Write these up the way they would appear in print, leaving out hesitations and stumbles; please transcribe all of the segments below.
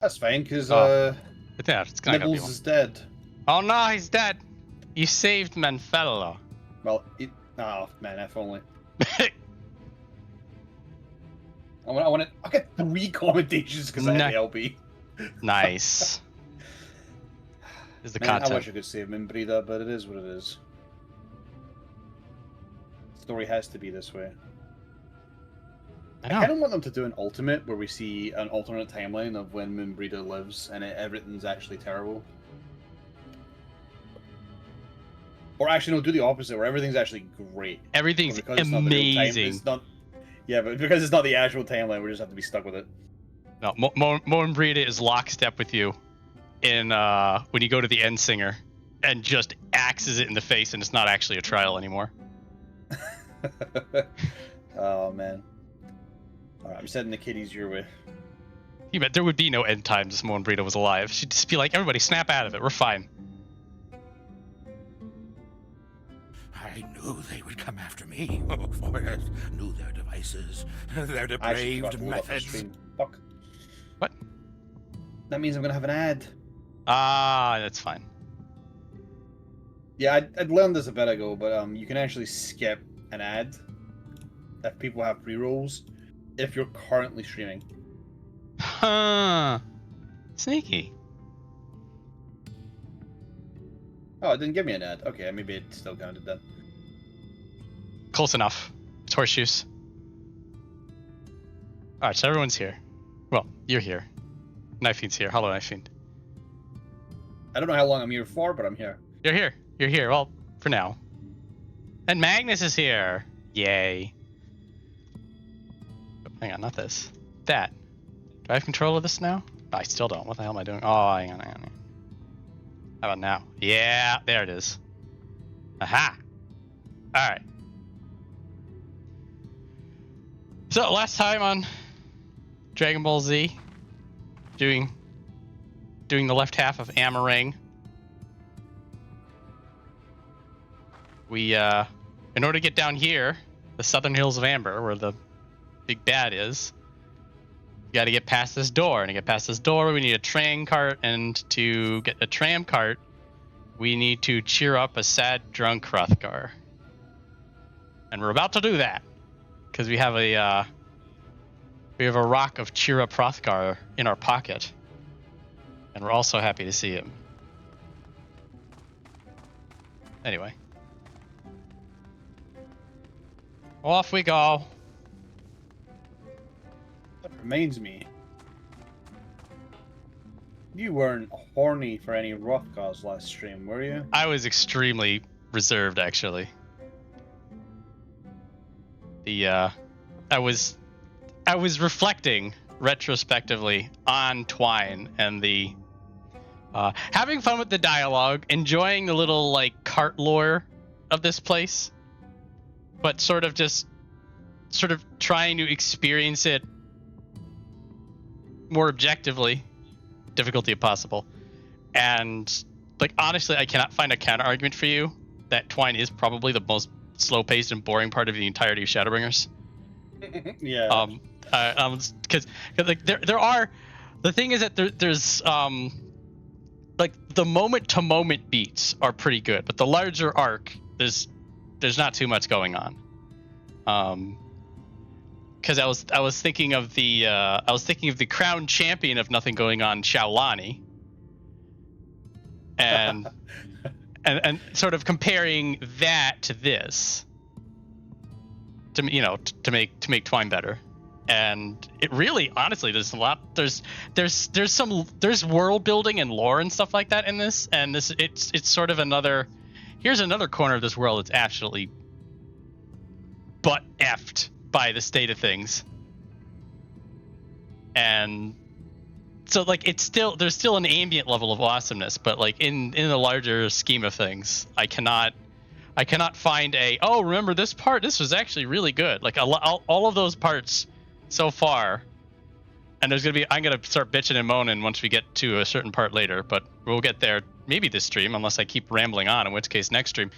That's fine, because But yeah, it's gonna Nibbles is dead. Oh no, he's dead. You saved Minfilia. Well, oh man, if only. I get 3 commentations because I had the LB. Nice. Is the Man, content. I wish I could save Minbrida, but it is what it is. The story has to be this way. I kind of want them to do an ultimate where we see an alternate timeline of when Minbrida lives and everything's actually terrible. Or actually, no, do the opposite where everything's actually great. Everything's amazing. Yeah, but because it's not the actual timeline, we just have to be stuck with it. No, Minbrida is lockstep with you in when you go to the end singer and just axes it in the face, and it's not actually a trial anymore. Oh man. Alright, I'm sending the kiddies your way. You bet there would be no end times if Minbrida was alive. She'd just be like, everybody snap out of it, we're fine. I knew they would come after me. For I knew their devices, their depraved methods. Fuck. What? That means I'm gonna have an ad. Ah, that's fine. Yeah, I'd learned this a bit ago, but you can actually skip an ad if people have pre-rolls if you're currently streaming. Huh. Sneaky. Oh, it didn't give me an ad. Okay, maybe it still counted then. Close enough. It's horseshoes. Alright, so everyone's here. Well, you're here. Knife Fiend's here. Hello, Knife Fiend. I don't know how long I'm here for, but I'm here. You're here. You're here. Well, for now. And Magnus is here. Yay. hang on, not this. That. Do I have control of this now? I still don't. What the hell am I doing? Oh, hang on. How about now? Yeah, there it is. Aha! Alright. So, last time on Dragon Ball Z, doing the left half of Amarang, we, in order to get down here, the Southern Hills of Amber, where the big bad is, we got to get past this door. And to get past this door, we need a tram cart, and to get a tram cart, we need to cheer up a sad, drunk Hrothgar. And we're about to do that, because we have a rock of cheer up Hrothgar in our pocket, and we're also happy to see him. Anyway, off we go. That reminds me, you weren't horny for any Hrothgars last stream, were you? I was extremely reserved, actually. I was reflecting retrospectively on Twine and the having fun with the dialogue, enjoying the little like cart lore of this place, but sort of trying to experience it more objectively, difficulty if possible. And like honestly, I cannot find a counter argument for you that Twine is probably the most slow-paced and boring part of the entirety of Shadowbringers. Yeah. Because like there are, the thing is that there's like the moment-to-moment beats are pretty good, but the larger arc there's not too much going on. Because I was thinking of the crown champion of nothing going on, Shaolani, and and sort of comparing that to this, to make Twine better. And it really, honestly, there's a lot. There's world building and lore and stuff like that in this, and it's sort of another. Here's another corner of this world that's absolutely butt effed by the state of things. And so like there's still an ambient level of awesomeness, but like in the larger scheme of things, I cannot find remember this part, this was actually really good. Like all of those parts so far, and I'm gonna start bitching and moaning once we get to a certain part later, but we'll get there maybe this stream, unless I keep rambling on, in which case next stream,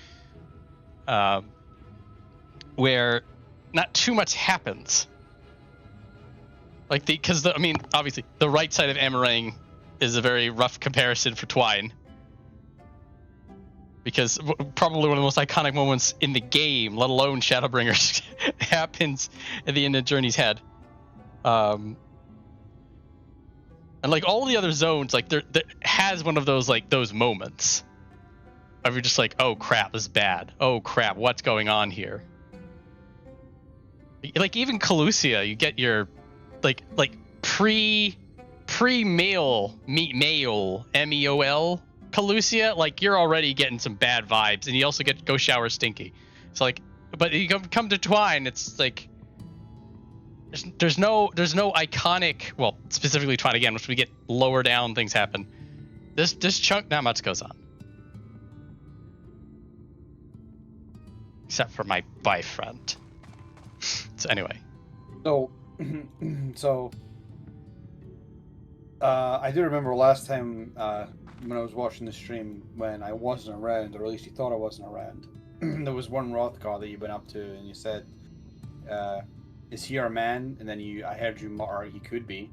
where not too much happens. Like obviously the right side of Amarang is a very rough comparison for Twine, because probably one of the most iconic moments in the game, let alone Shadowbringers, happens at the end of Journey's Head. And like all the other zones, like there has one of those moments of you're just like, oh crap, this is bad. Oh crap, what's going on here? Like even Calusia, you get your like pre-mail MEOL Calusia, like you're already getting some bad vibes, and you also get Go Shower Stinky. It's like, but you come to Twine, it's like there's no iconic, well, specifically Twine again, once we get lower down, things happen. This chunk, not much goes on, except for my boyfriend. So anyway, so I do remember last time when I was watching the stream, when I wasn't around, or at least you thought I wasn't around, there was one Hrothgar that you went up to and you said, is he our man? And then I heard you mutter, he could be.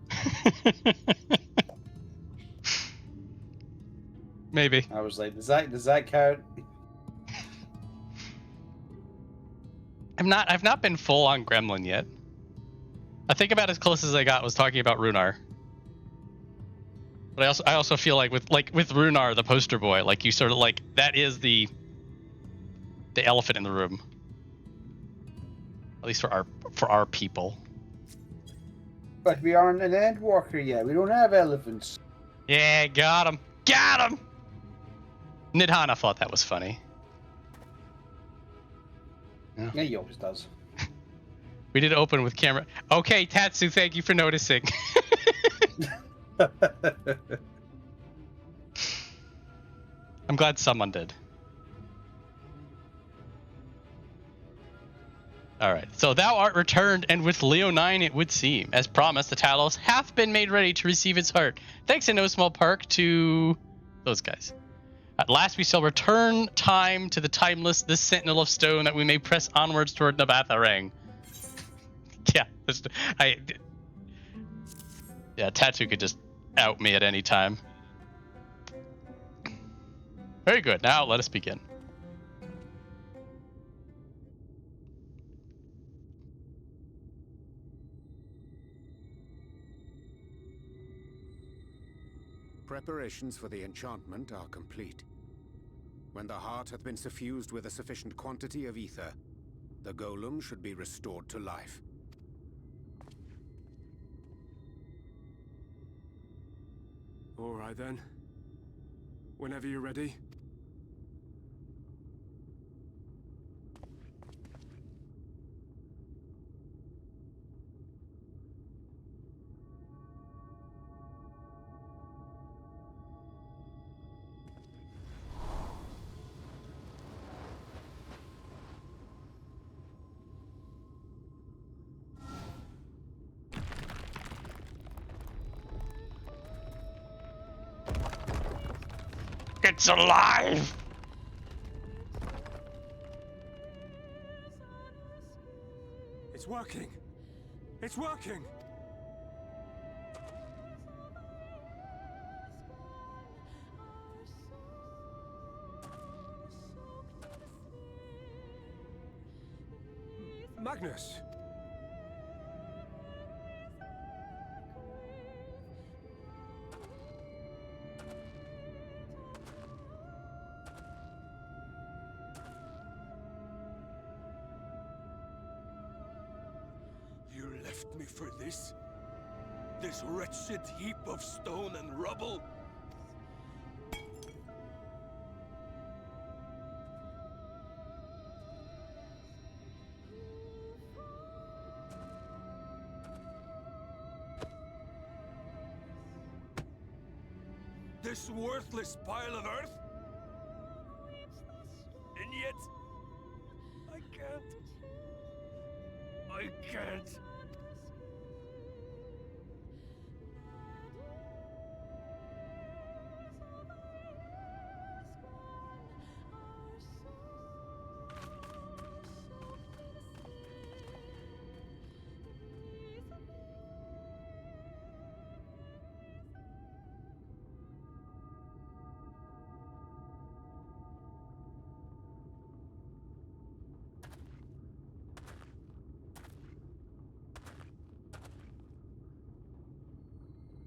Maybe. I was like, does that count? I've not been full on Gremlin yet. I think about as close as I got was talking about Runar. But I also feel like with Runar, the poster boy, like you sort of like, that is the elephant in the room. At least for our people. But we aren't an Endwalker yet. We don't have elephants. Yeah, got him. Nidhana thought that was funny. Yeah, he always does. We did open with camera. Okay, Tatsu, thank you for noticing. I'm glad someone did. Alright, so thou art returned, and with Leonine it would seem. As promised, the Talos hath been made ready to receive its heart, thanks in no small part to those guys. At last we shall return time to the timeless, this sentinel of stone, that we may press onwards toward Nabatharang. Yeah, Tatsu could just out me at any time. Very good. Now let us begin. Preparations for the enchantment are complete. When the heart hath been suffused with a sufficient quantity of aether, the golem should be restored to life. All right then. Whenever you're ready. It's alive! It's working! It's working! Magnus! You left me for this? This wretched heap of stone and rubble? This worthless pile of earth? And yet, I can't. I can't.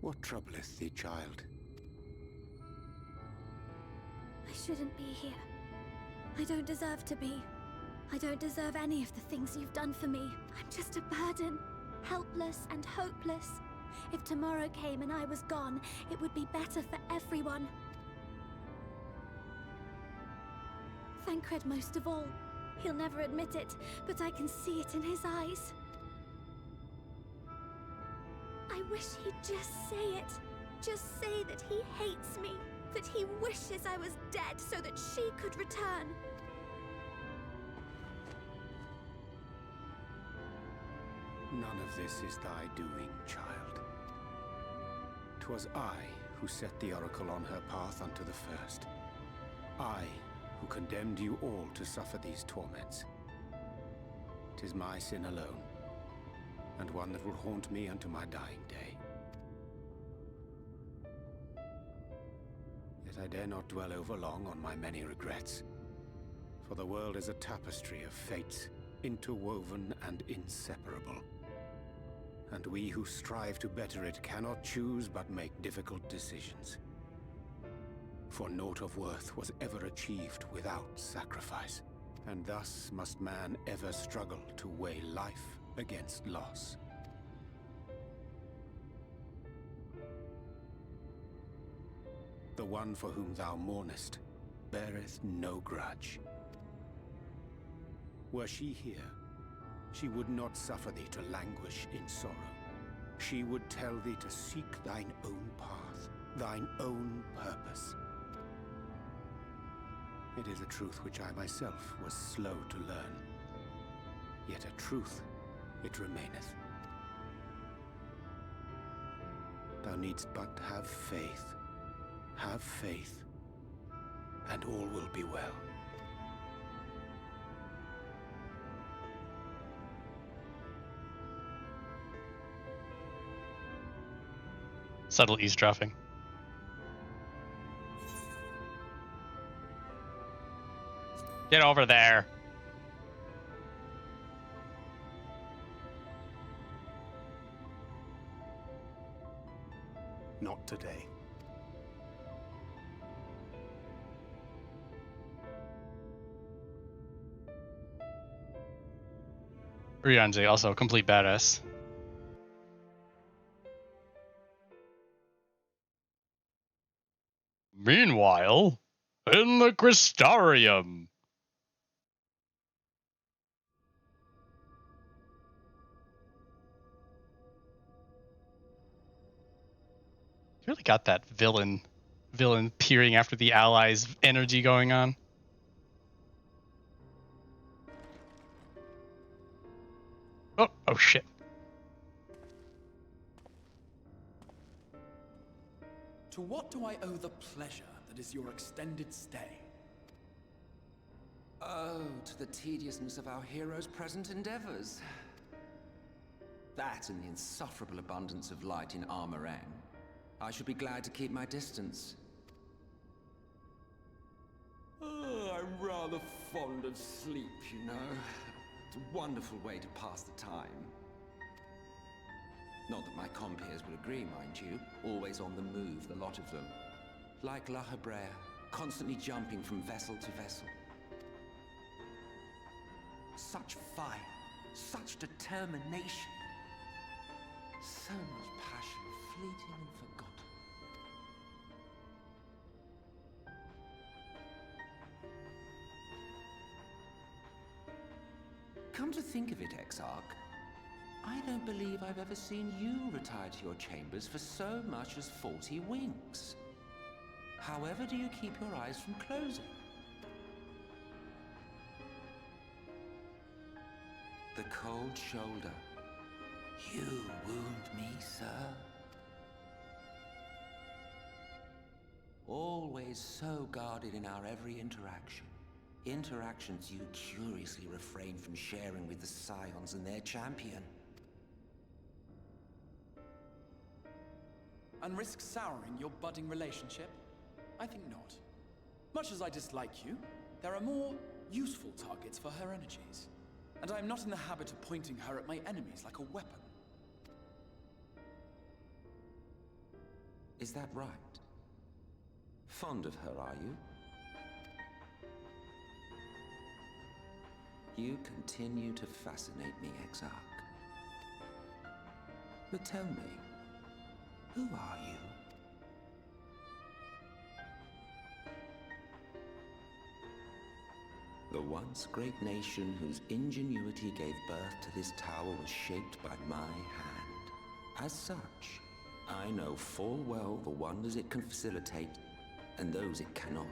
What troubleth thee, child? I shouldn't be here. I don't deserve to be. I don't deserve any of the things you've done for me. I'm just a burden, helpless and hopeless. If tomorrow came and I was gone, it would be better for everyone. Thancred most of all. He'll never admit it, but I can see it in his eyes. I wish he'd just say it. Just say that he hates me, that he wishes I was dead so that she could return. None of this is thy doing, child. 'Twas I who set the oracle on her path unto the first. I who condemned you all to suffer these torments. 'Tis my sin alone, and one that will haunt me unto my dying day. Yet I dare not dwell over long on my many regrets, for the world is a tapestry of fates, interwoven and inseparable. And we who strive to better it cannot choose but make difficult decisions. For naught of worth was ever achieved without sacrifice, and thus must man ever struggle to weigh life against loss. The one for whom thou mournest beareth no grudge. Were she here, She would not suffer thee to languish in sorrow. She would tell thee to seek thine own path, thine own purpose. It is a truth which I myself was slow to learn. Yet a truth it remaineth. Thou needst but have faith. Have faith, and all will be well. Subtle eavesdropping. Get over there. Not today. Ryne, also a complete badass. Meanwhile, in the Crystarium. You really got that villain peering after the allies energy going on. Oh shit. To what do I owe the pleasure that is your extended stay? Oh, to the tediousness of our heroes' present endeavors. That and the insufferable abundance of light in Armorang. I should be glad to keep my distance. Oh, I'm rather fond of sleep, you know. It's a wonderful way to pass the time. Not that my compeers would agree, mind you. Always on the move, the lot of them. Like La Hebrea, constantly jumping from vessel to vessel. Such fire, such determination. So much passion, fleeting and forgotten. Come to think of it, Exarch, I don't believe I've ever seen you retire to your chambers for so much as 40 winks. However do you keep your eyes from closing? The cold shoulder. You wound me, sir. Always so guarded in our every interaction. Interactions you curiously refrain from sharing with the Scions and their champion. And risk souring your budding relationship? I think not. Much as I dislike you, there are more useful targets for her energies. And I am not in the habit of pointing her at my enemies like a weapon. Is that right? Fond of her, are you? You continue to fascinate me, Exarch. But tell me, who are you? The once great nation whose ingenuity gave birth to this tower was shaped by my hand. As such, I know full well the wonders it can facilitate and those it cannot.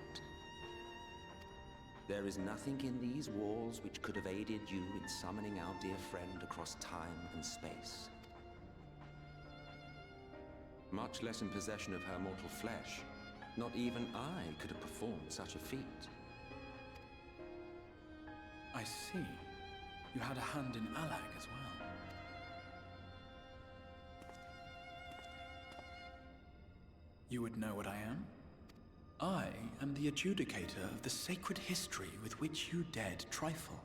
There is nothing in these walls which could have aided you in summoning our dear friend across time and space. Much less in possession of her mortal flesh. Not even I could have performed such a feat. I see. You had a hand in Alag as well. You would know what I am? I am the adjudicator of the sacred history with which you dared trifle.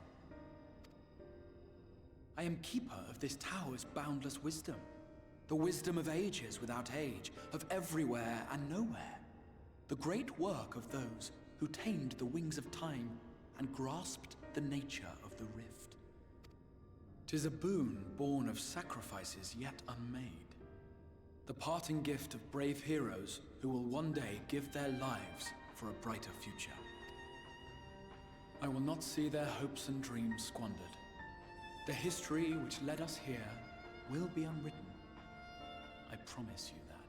I am keeper of this tower's boundless wisdom. The wisdom of ages without age, of everywhere and nowhere. The great work of those who tamed the wings of time and grasped the nature of the rift. 'Tis a boon born of sacrifices yet unmade. The parting gift of brave heroes who will one day give their lives for a brighter future. I will not see their hopes and dreams squandered. The history which led us here will be unwritten. I promise you that.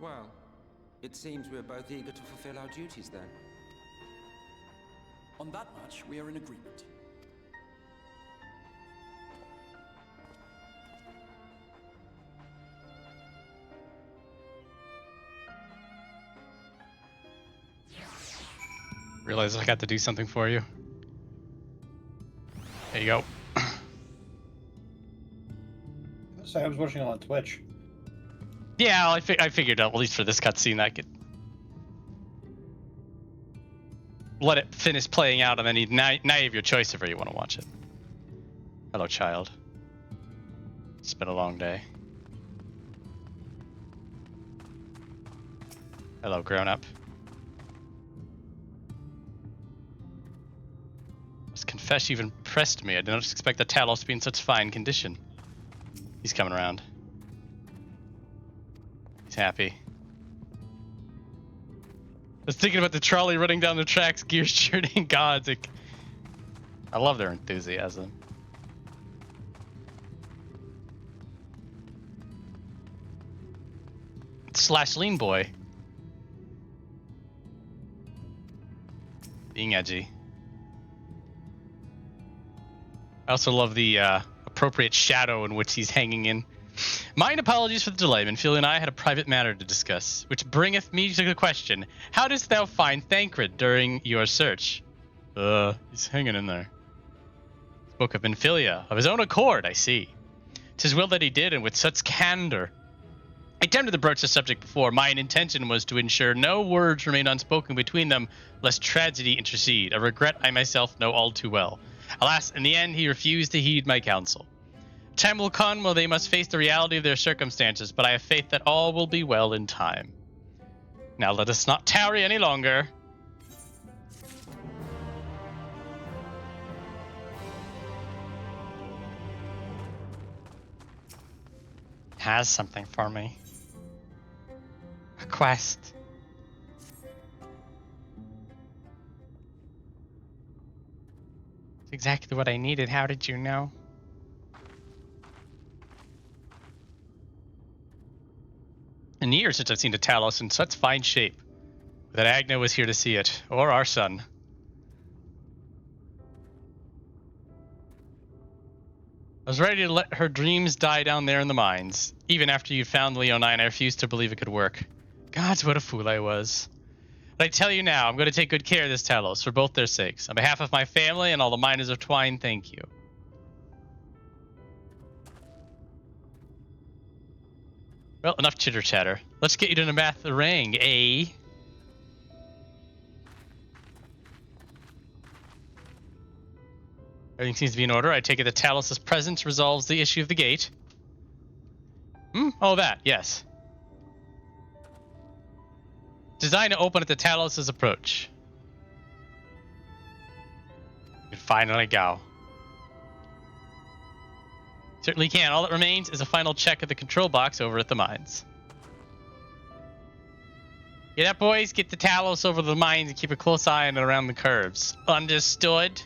Well, it seems we're both eager to fulfill our duties then. On that much, we are in agreement. Realize I got to do something for you. There you go. So I was watching it on Twitch. Yeah, I figured at least for this cutscene I could let it finish playing out, and then now you have your choice of where you want to watch it. Hello, child. It's been a long day. Hello, grown-up. Must confess you've impressed me. I did not expect the Talos to be in such fine condition. He's coming around. He's happy. I was thinking about the trolley running down the tracks, gears churning. Gods, I love their enthusiasm. Slash lean boy. Being edgy. I also love the appropriate shadow in which he's hanging in. Mine apologies for the delay. Minfilia and I had a private matter to discuss, which bringeth me to the question: how didst thou find Thancred during your search? He's hanging in there. Spoke of Minfilia, of his own accord, I see. 'Tis well that he did, and with such candor. I attempted to broach the subject before. Mine intention was to ensure no words remained unspoken between them, lest tragedy intercede, a regret I myself know all too well. Alas, in the end, he refused to heed my counsel. Time will come when they must face the reality of their circumstances, but I have faith that all will be well in time. Now let us not tarry any longer. Has something for me. A quest. It's exactly what I needed. How did you know? In years since I've seen the Talos in such fine shape, that Agna was here to see it, or our son. I was ready to let her dreams die down there in the mines. Even after you found Leonine, I refused to believe it could work. Gods, what a fool I was. But I tell you now, I'm going to take good care of this Talos, for both their sakes. On behalf of my family and all the miners of Twine, thank you. Well, enough chitter-chatter. Let's get you to Namath the Rang, eh? Everything seems to be in order. I take it that Talos' presence resolves the issue of the gate. Oh, that, yes. Designed to open at the Talos' approach. You can finally go. Certainly can. All that remains is a final check of the control box over at the mines. Get up, boys. Get the Talos over to the mines and keep a close eye on it around the curves. Understood?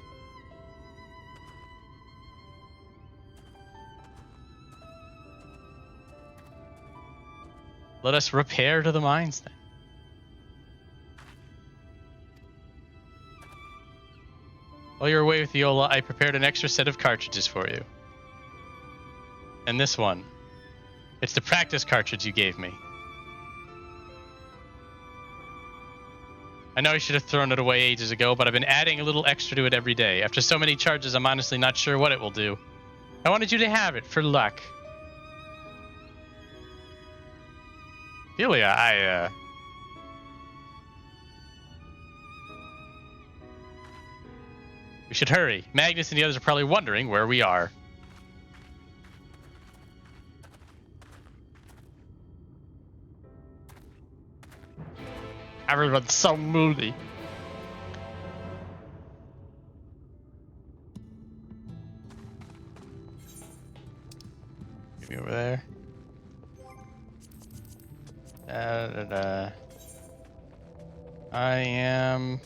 Let us repair to the mines then. While you're away with Viola, I prepared an extra set of cartridges for you. And this one. It's the practice cartridge you gave me. I know I should have thrown it away ages ago, but I've been adding a little extra to it every day. After so many charges, I'm honestly not sure what it will do. I wanted you to have it for luck. Filia, we should hurry. Magnus and the others are probably wondering where we are. Everyone's so moody. I am.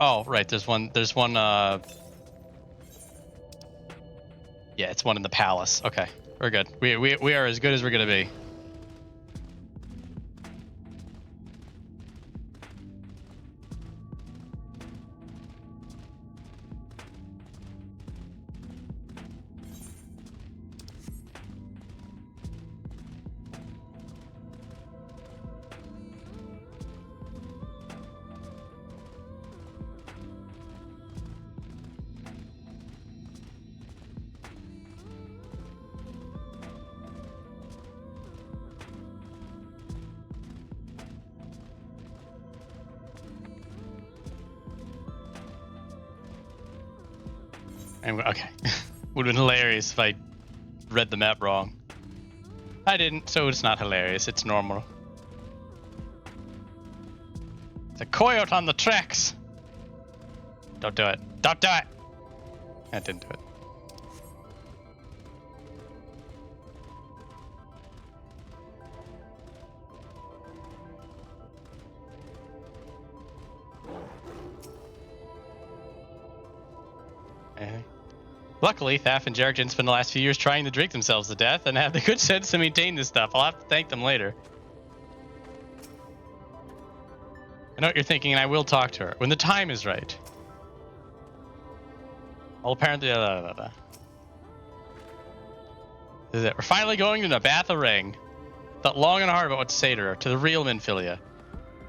Oh, right. There's one. There's one. Yeah, it's one in the palace. Okay, we're good. We are as good as we're gonna be. Okay. Would have been hilarious if I read the map wrong. I didn't, so it's not hilarious. It's normal. It's a coyote on the tracks. Don't do it. Don't do it. I didn't do it. Luckily, Thaf and Jarjan spent the last few years trying to drink themselves to death and have the good sense to maintain this stuff. I'll have to thank them later. I know what you're thinking, and I will talk to her when the time is right. Well, apparently, This is it. We're finally going to Nabatha Ring. Thought long and hard about what to say to her, to the real Minfilia.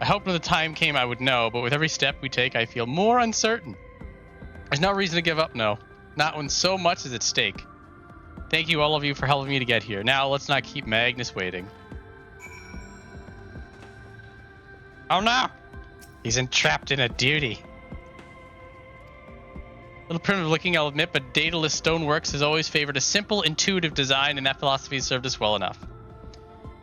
I hoped when the time came I would know, but with every step we take, I feel more uncertain. There's no reason to give up, no. Not when so much is at stake. Thank you, all of you, for helping me to get here. Now, let's not keep Magnus waiting. Oh no! He's entrapped in a duty. A little primitive looking, I'll admit, but Daedalus Stoneworks has always favored a simple, intuitive design, and that philosophy has served us well enough.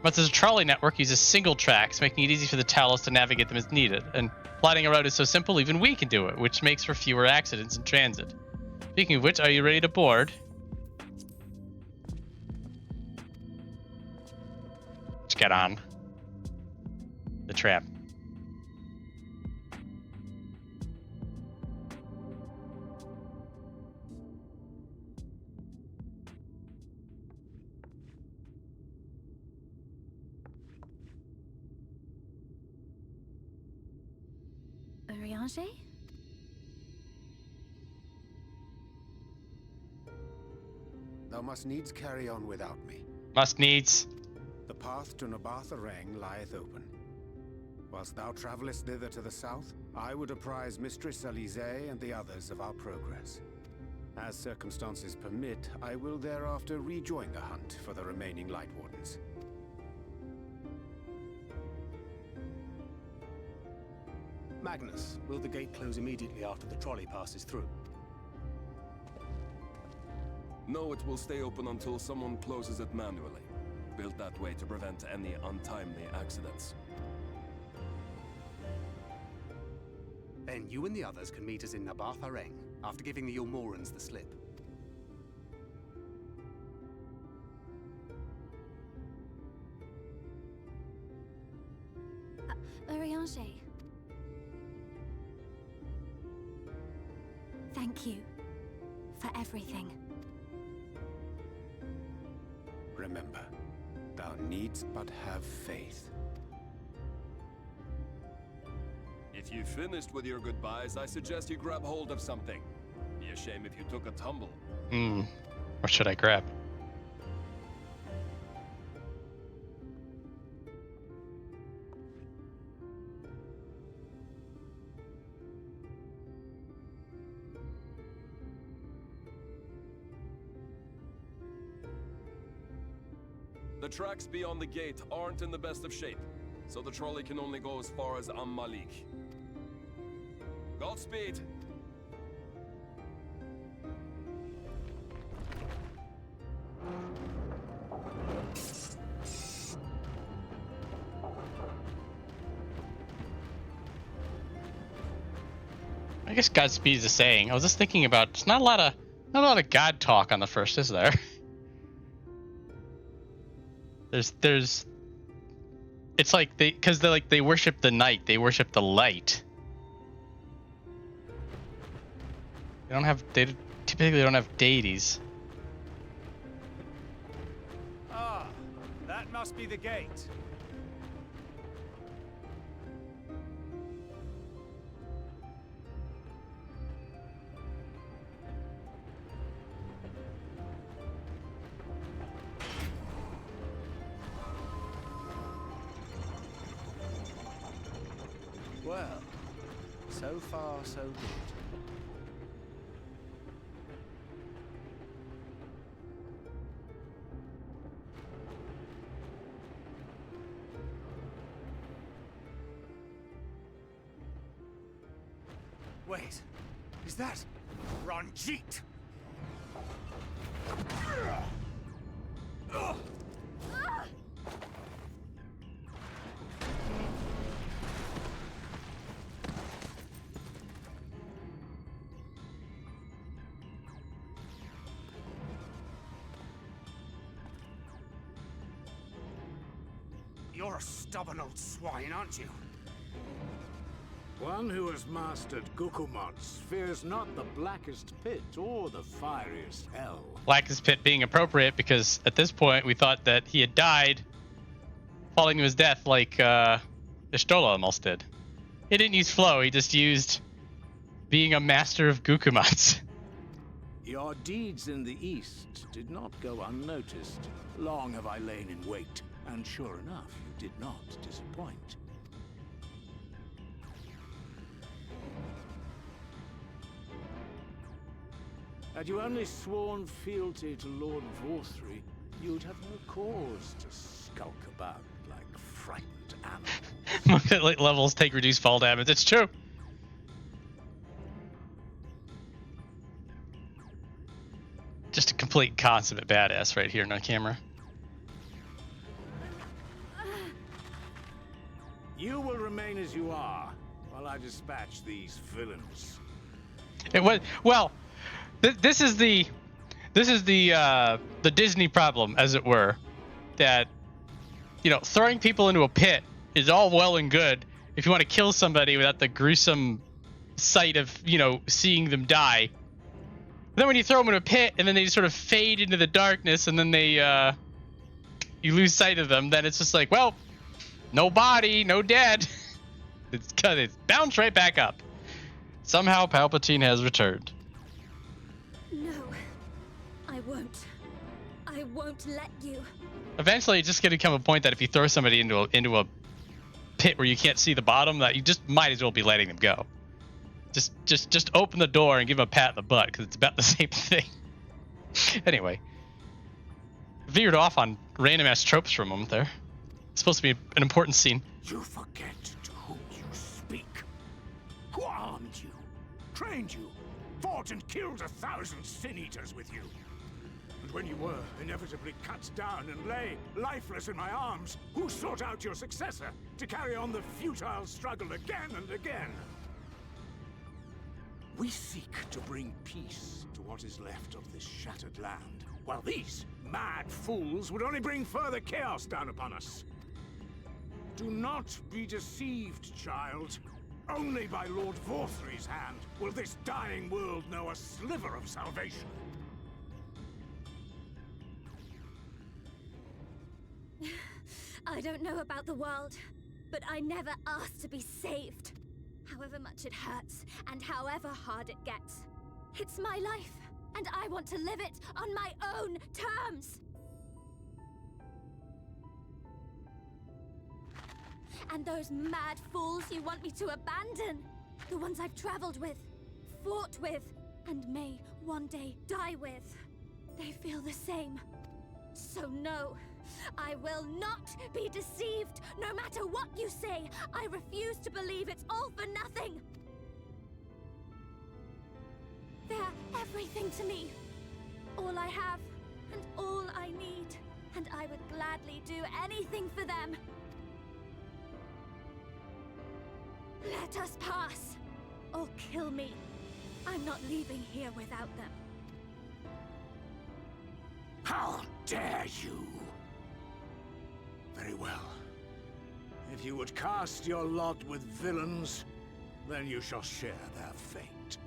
But as a trolley network uses single tracks, making it easy for the Talos to navigate them as needed. And plotting a route is so simple, even we can do it, which makes for fewer accidents in transit. Speaking of which, are you ready to board? Let's get on the tram. Ryne? Thou must needs carry on without me. Must needs. The path to Nabatha Ring lieth open. Whilst thou travellest thither to the south, I would apprise Mistress Elise and the others of our progress. As circumstances permit, I will thereafter rejoin the hunt for the remaining Light Wardens. Magnus, will the gate close immediately after the trolley passes through? No, it will stay open until someone closes it manually. Built that way to prevent any untimely accidents. Then you and the others can meet us in Nabatha Ring, after giving the Ilmorans the slip. Ryne. Thank you for everything. Remember, thou needst but have faith. If you've finished with your goodbyes, I suggest you grab hold of something. Be a shame if you took a tumble. What should I grab? The tracks beyond the gate aren't in the best of shape, so the trolley can only go as far as Malik. Godspeed! I guess Godspeed is a saying. I was just thinking about there's not a lot of God talk on the first, is there? There's. It's like because they worship the night. They worship the light. They typically don't have deities. Ah, that must be the gate. Well, so far so good. Wait, is that Ranjit? You're a stubborn old swine, aren't you? One who has mastered Gukumots fears not the blackest pit or the fieriest hell. Blackest pit being appropriate because at this point we thought that he had died, falling to his death like Ishtola almost did. He didn't use flow, he just used being a master of Gukumots. Your deeds in the east did not go unnoticed. Long have I lain in wait, and sure enough, you did not disappoint. Had you only sworn fealty to Lord Vorthry, you'd have no cause to skulk about like frightened animals. Look at levels take reduced fall damage. It's true. Just a complete consummate badass right here, no camera. You will remain as you are while I dispatch these villains. It was well. This is the Disney problem, as it were, that throwing people into a pit is all well and good if you want to kill somebody without the gruesome sight of seeing them die. But then when you throw them in a pit and then they sort of fade into the darkness and then they you lose sight of them, then it's just like, well, no body, no dead. It's bounced right back up. Somehow Palpatine has returned. No, I won't. I won't let you. Eventually, it's just going to come a point that if you throw somebody into a pit where you can't see the bottom, that you just might as well be letting them go. Just open the door and give them a pat in the butt, because it's about the same thing. Anyway, veered off on random ass tropes for a moment there. It's supposed to be an important scene. You forget to whom you speak. Who armed you, trained you, fought and killed 1,000 sin-eaters with you. And when you were inevitably cut down and lay lifeless in my arms, who sought out your successor to carry on the futile struggle again and again? We seek to bring peace to what is left of this shattered land, while these mad fools would only bring further chaos down upon us. Do not be deceived, child. Only by Lord Vorthry's hand will this dying world know a sliver of salvation. I don't know about the world, but I never asked to be saved. However much it hurts, and however hard it gets. It's my life, and I want to live it on my own terms. And those mad fools you want me to abandon, the ones I've traveled with, fought with, and may one day die with, they feel the same. So no, I will not be deceived. No matter what you say, I refuse to believe it's all for nothing. They're everything to me. All I have, and all I need. And I would gladly do anything for them. Let us pass, or kill me. I'm not leaving here without them. How dare you! Very well. If you would cast your lot with villains, then you shall share their fate.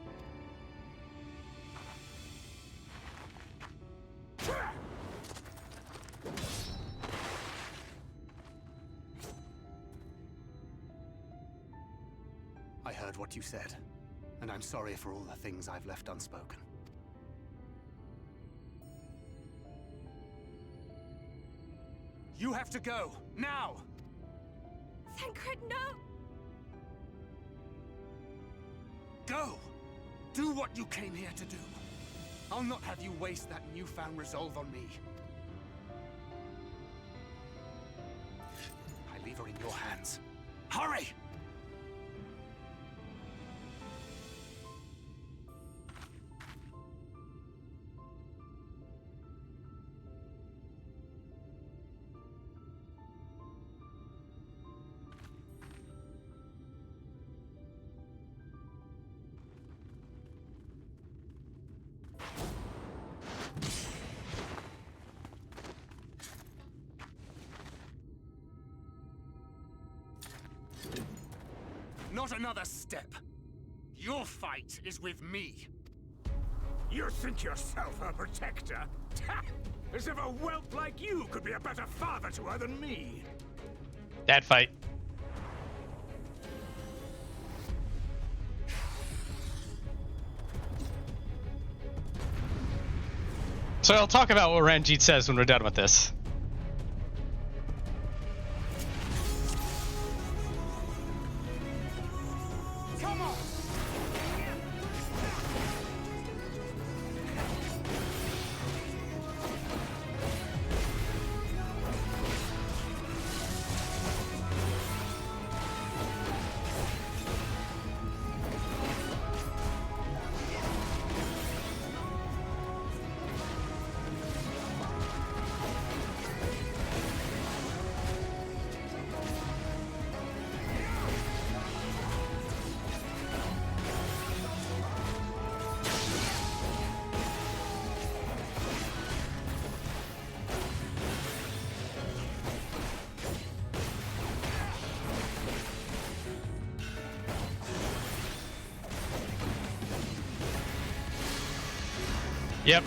I heard what you said, and I'm sorry for all the things I've left unspoken. You have to go, now! Thancred, no! Go! Do what you came here to do. I'll not have you waste that newfound resolve on me. I leave her in your hands. Hurry! Not another step. Your fight is with me. You think yourself her protector? As if a whelp like you could be a better father to her than me. Dad fight. So I'll talk about what Ranjit says when we're done with this. Yep.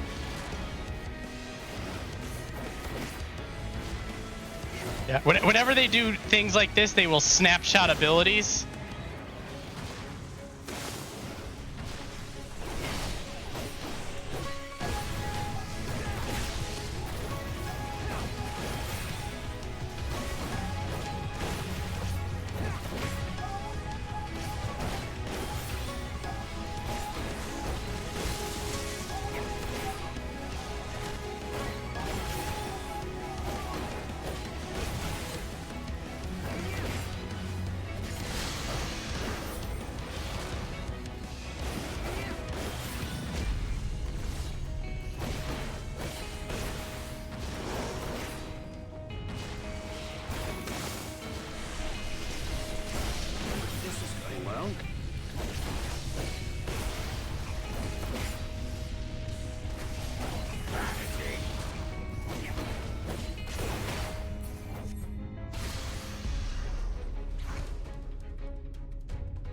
Yeah. Whenever they do things like this, they will snapshot abilities.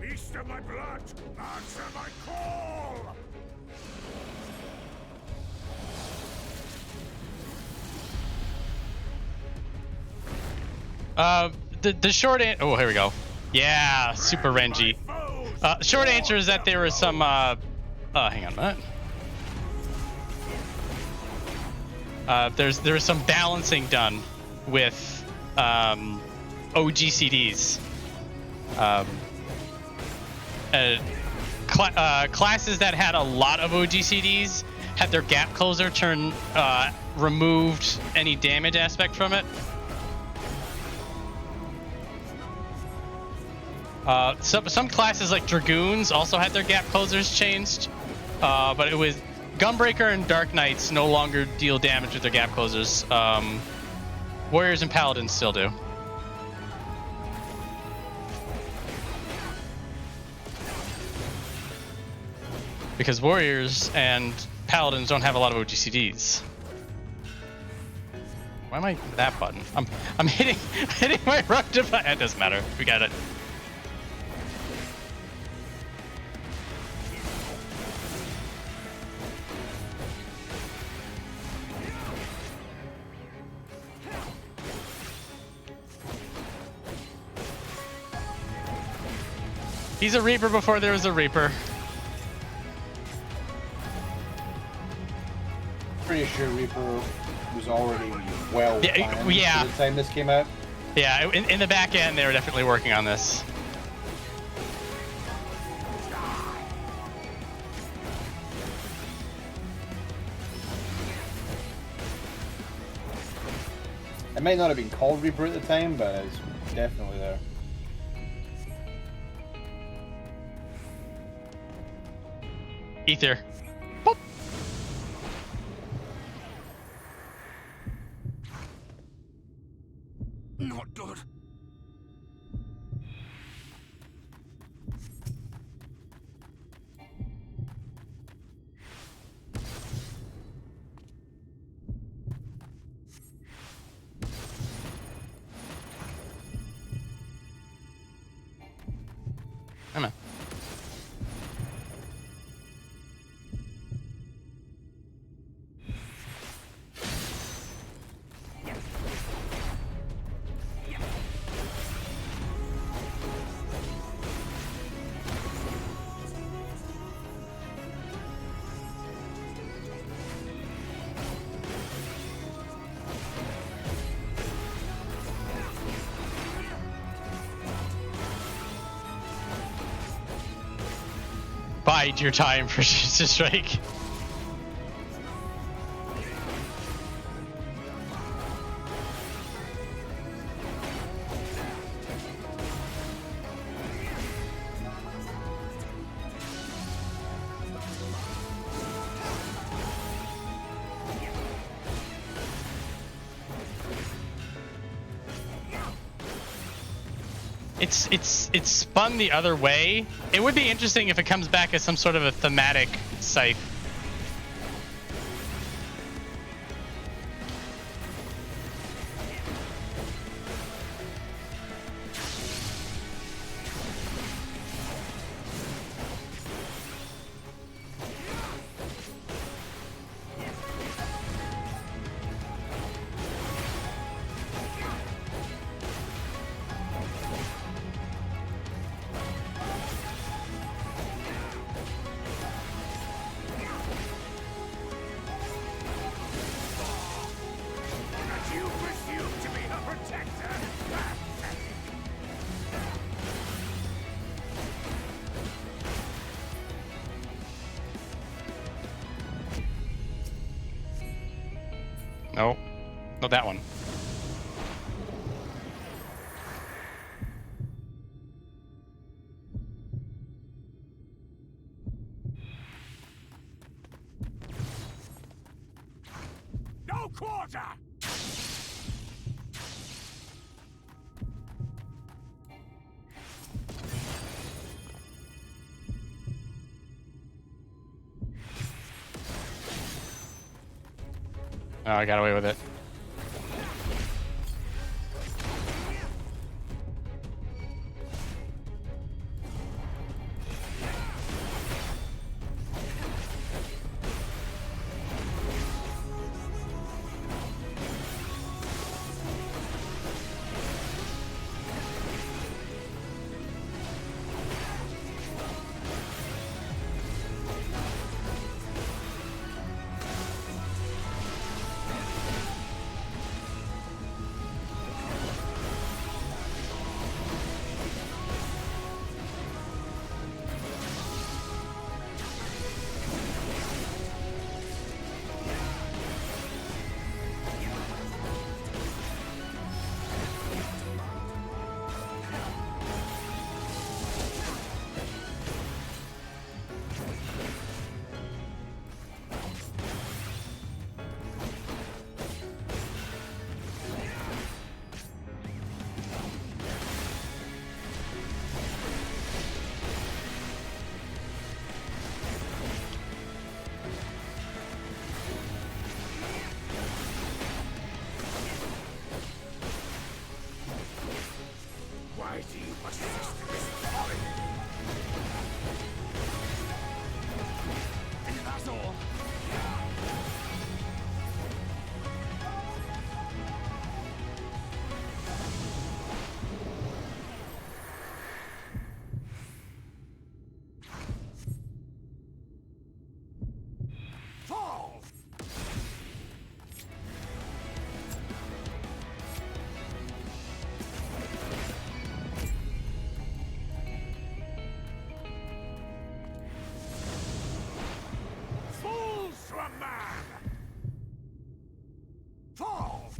Beast of my blood, answer my call! The short answer. Oh, here we go. Yeah, super Renji. Short answer is that there was some. Hang on a minute. There was some balancing done with OGCDs. Classes that had a lot of OGCDs had their gap closer removed any damage aspect from it. Some classes like Dragoons also had their gap closers changed, but it was Gunbreaker and Dark Knights no longer deal damage with their gap closers. Warriors and Paladins still do. Because Warriors and Paladins don't have a lot of OGCDs. Why am I that button? I'm hitting my rock button. It doesn't matter. We got it. He's a Reaper before there was a Reaper. Pretty sure Reaper was already well planned yeah. by the time this came out. Yeah, in the back end, they were definitely working on this. It might not have been called Reaper at the time, but it's definitely there. Aether. Boop. Not good. Come on. Bide your time for shit to strike. It's spun the other way. It would be interesting if it comes back as some sort of a thematic scythe. No, not that one. No quarter! Oh, I got away with it. do you persist in this folly? And that's all. Fall! Fools to a man! Fall!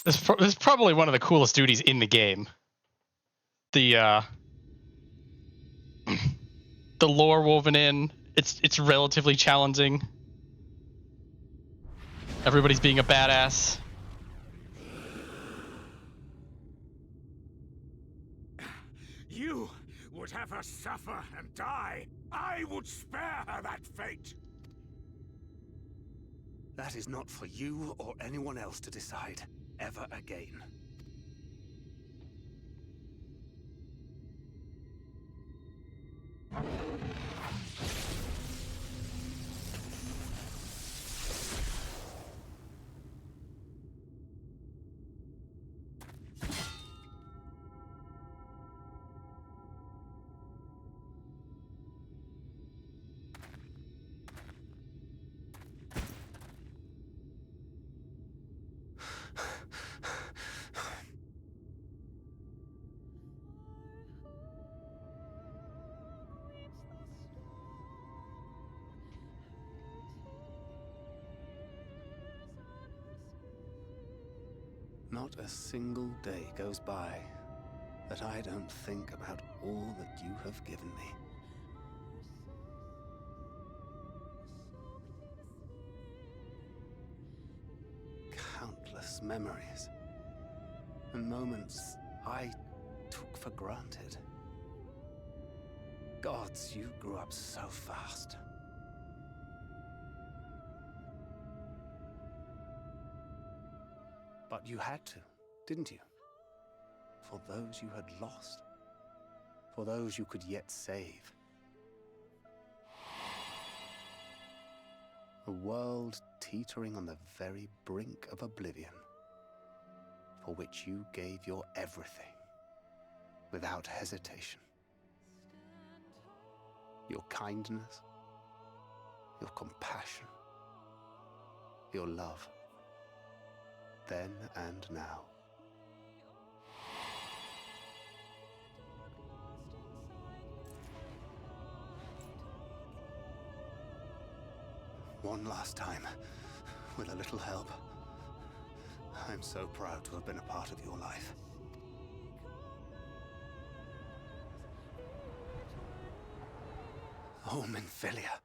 This is probably one of the coolest duties in the game. The the lore woven in. It's relatively challenging. Everybody's being a badass. You would have her suffer and die. I would spare her that fate. That is not for you or anyone else to decide ever again. Not a single day goes by that I don't think about all that you have given me. Countless memories and moments I took for granted. Gods, you grew up so fast. But you had to, didn't you? For those you had lost. For those you could yet save. A world teetering on the very brink of oblivion, for which you gave your everything, without hesitation. Your kindness, your compassion, your love. Then and now. one last time. With a little help. I'm so proud to have been a part of your life. Oh, Minfilia.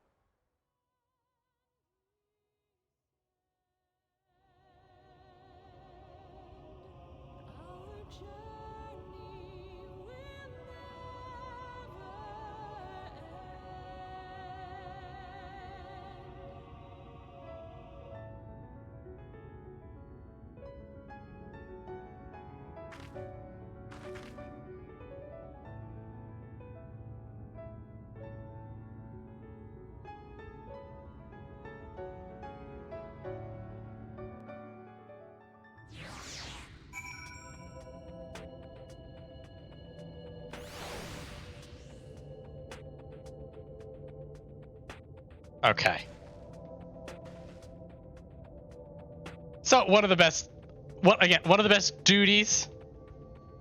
Okay. So one of the best duties,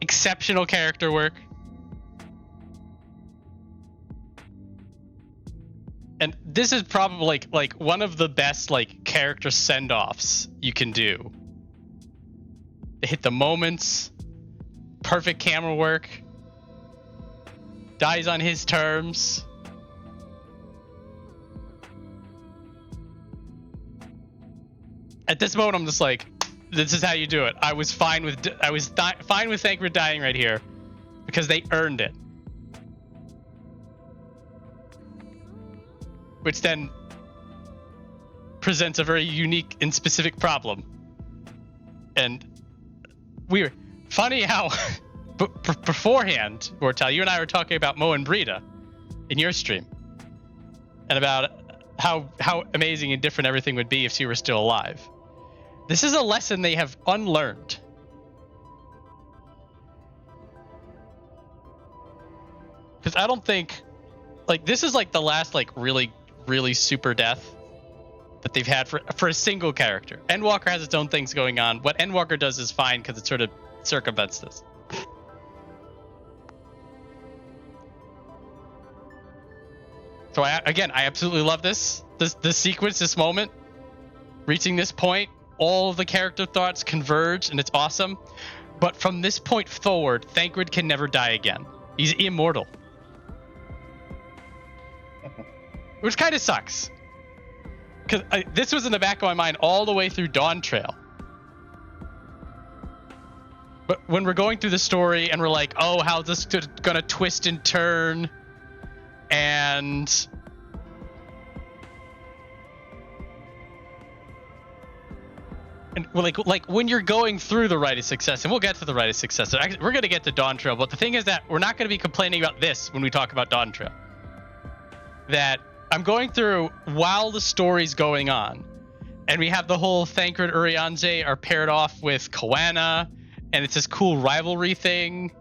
exceptional character work. And this is probably like one of the best character send-offs you can do. They hit the moments, perfect camera work, dies on his terms. At this moment, I'm just like, this is how you do it. I was fine with Thancred dying right here because they earned it. Which then presents a very unique and specific problem. And weird. Funny how beforehand, Vortal, you and I were talking about Mo and Brita in your stream. And about how amazing and different everything would be if she were still alive. This is a lesson they have unlearned. Because I don't think, this is the last really, really super death that they've had for a single character. Endwalker has its own things going on. What Endwalker does is fine because it sort of circumvents this. So I absolutely love this sequence, this moment, reaching this point. All of the character thoughts converge, and it's awesome. But from this point forward, Thancred can never die again. He's immortal. Which kind of sucks. Because this was in the back of my mind all the way through Dawn Trail. But when we're going through the story and we're like, oh, how's this going to twist and turn? And when you're going through the Rite of Success, and we'll get to the Rite of Success. Actually, we're going to get to Dawn Trail, but the thing is that we're not going to be complaining about this when we talk about Dawn Trail. That I'm going through while the story's going on, and we have the whole Thancred Urianger are paired off with Koana, and it's this cool rivalry thing,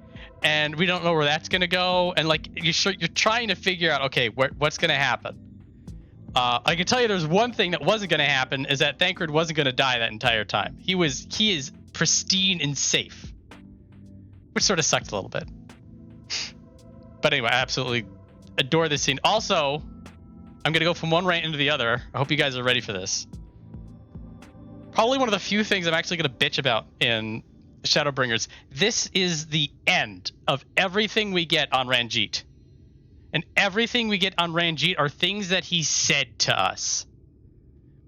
and we don't know where that's going to go, and you're trying to figure out, okay, what's going to happen. I can tell you there's one thing that wasn't going to happen, is that Thancred wasn't going to die that entire time. He is pristine and safe, which sort of sucked a little bit. But anyway, I absolutely adore this scene. Also, I'm going to go from one rant into the other. I hope you guys are ready for this. Probably one of the few things I'm actually going to bitch about in Shadowbringers. This is the end of everything we get on Ranjit. And everything we get on Ranjit are things that he said to us.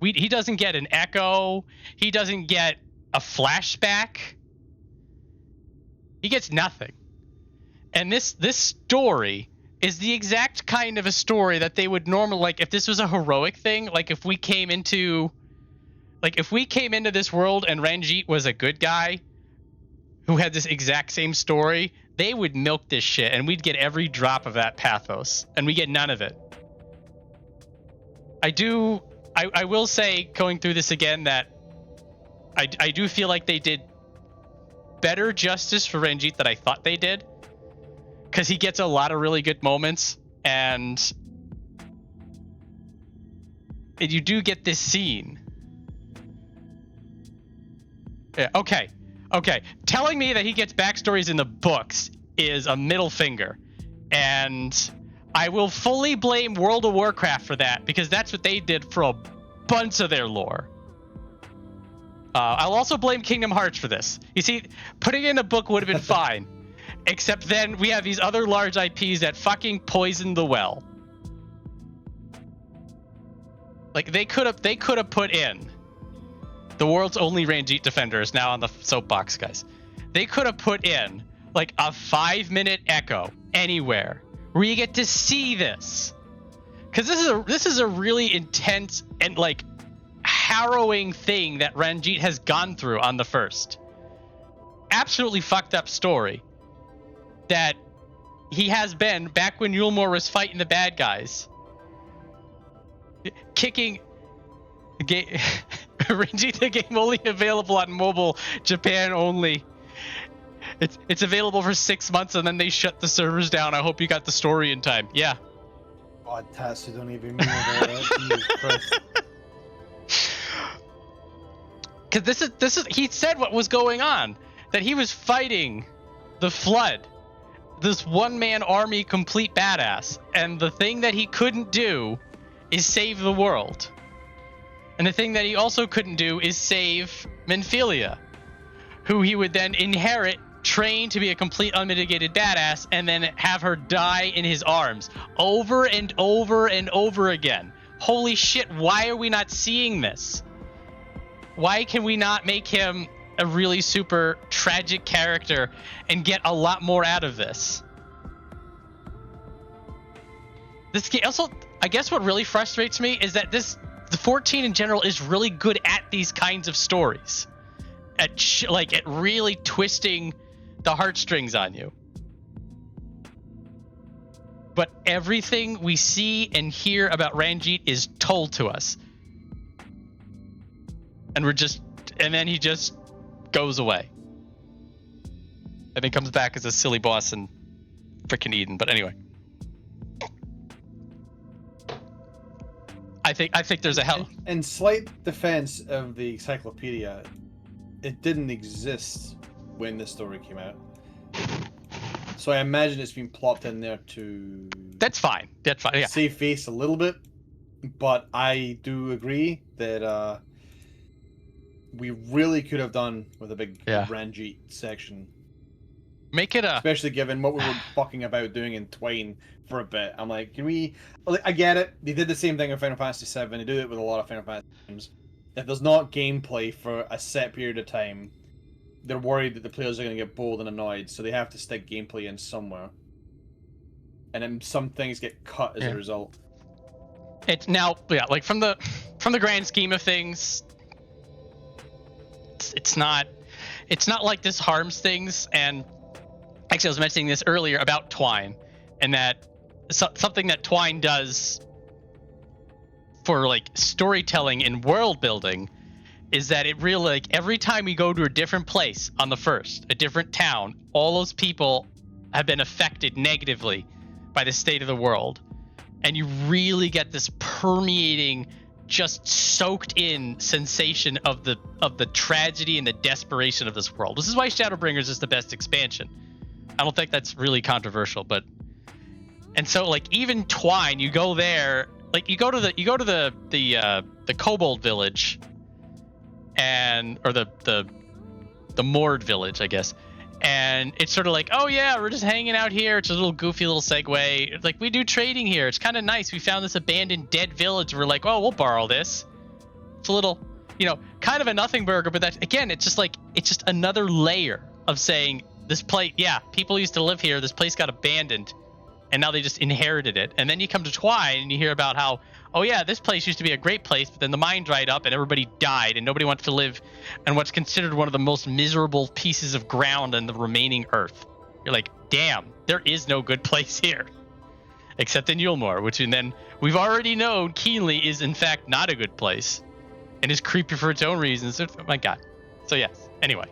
He doesn't get an echo. He doesn't get a flashback. He gets nothing. And this story is the exact kind of a story that they would normally, if this was a heroic thing, if we came into this world and Ranjit was a good guy who had this exact same story, they would milk this shit, and we'd get every drop of that pathos, and we get none of it. I will say, going through this again, that I do feel like they did better justice for Ranjit than I thought they did, because he gets a lot of really good moments, and you do get this scene. Yeah, okay. Telling me that he gets backstories in the books is a middle finger, and I will fully blame World of Warcraft for that, because that's what they did for a bunch of their lore. I'll also blame Kingdom Hearts for this. You see, putting it in a book would have been fine. Except then we have these other large IPs that fucking poison the well. Like, they could have put in the world's only Ranjit defender is now on the soapbox, guys. They could have put in like a 5-minute echo anywhere where you get to see this. Because this is a really intense and like harrowing thing that Ranjit has gone through on the first. Absolutely fucked up story that he has been back when Yulmore was fighting the bad guys, kicking Ranjit, the game only available on mobile, Japan only. It's available for 6 months and then they shut the servers down. I hope you got the story in time. Yeah. God, Tassu, don't even mean about that. Jesus Christ. Because this is he said what was going on, that he was fighting the Flood, this one-man army complete badass, and the thing that he couldn't do is save the world, and the thing that he also couldn't do is save Minfilia, who he would then inherit, train to be a complete unmitigated badass, and then have her die in his arms over and over and over again. Holy shit, why are we not seeing this? Why can we not make him a really super tragic character and get a lot more out of this? This game also, I guess what really frustrates me is that the 14 in general is really good at these kinds of stories. At really twisting the heartstrings on you. But everything we see and hear about Ranjit is told to us. And then he just goes away. And then comes back as a silly boss in frickin' Eden. But anyway. I think there's a hell. In slight defense of the encyclopedia, it didn't exist when this story came out. So I imagine it's been plopped in there to... That's fine. Yeah. Save face a little bit. But I do agree that we really could have done with a big Ranjit section. Make it a... Especially given what we were fucking about doing in Twine for a bit. I'm like, can we... I get it. They did the same thing in Final Fantasy VII. They do it with a lot of Final Fantasy games. If there's not gameplay for a set period of time, they're worried that the players are going to get bored and annoyed, so they have to stick gameplay in somewhere. And then some things get cut as a result. It's now, like from the grand scheme of things, it's not like this harms things. And actually, I was mentioning this earlier about Twine, and that something that Twine does for like storytelling and world building is that it really, like, every time we go to a different place on the first, a different town, all those people have been affected negatively by the state of the world. And you really get this permeating, just soaked in sensation of the tragedy and the desperation of this world. This is why Shadowbringers is the best expansion. I don't think that's really controversial, but... And so, like, even Twine, you go there, like, you go to the Kobold village, or the Moored village, I guess. And it's sort of like, oh yeah, we're just hanging out here. It's a little goofy little segue. It's like, we do trading here. It's kind of nice. We found this abandoned dead village. We're like, oh, we'll borrow this. It's a little, kind of a nothing burger, but that, again, it's just another layer of saying this place, yeah, people used to live here. This place got abandoned and now they just inherited it. And then you come to Twine and you hear about how, oh yeah, this place used to be a great place, but then the mine dried up and everybody died and nobody wants to live in what's considered one of the most miserable pieces of ground on the remaining earth. You're like, damn, there is no good place here. Except in Yulmore, which then we've already known keenly is in fact not a good place and is creepy for its own reasons. Oh my god. So yes, anyway.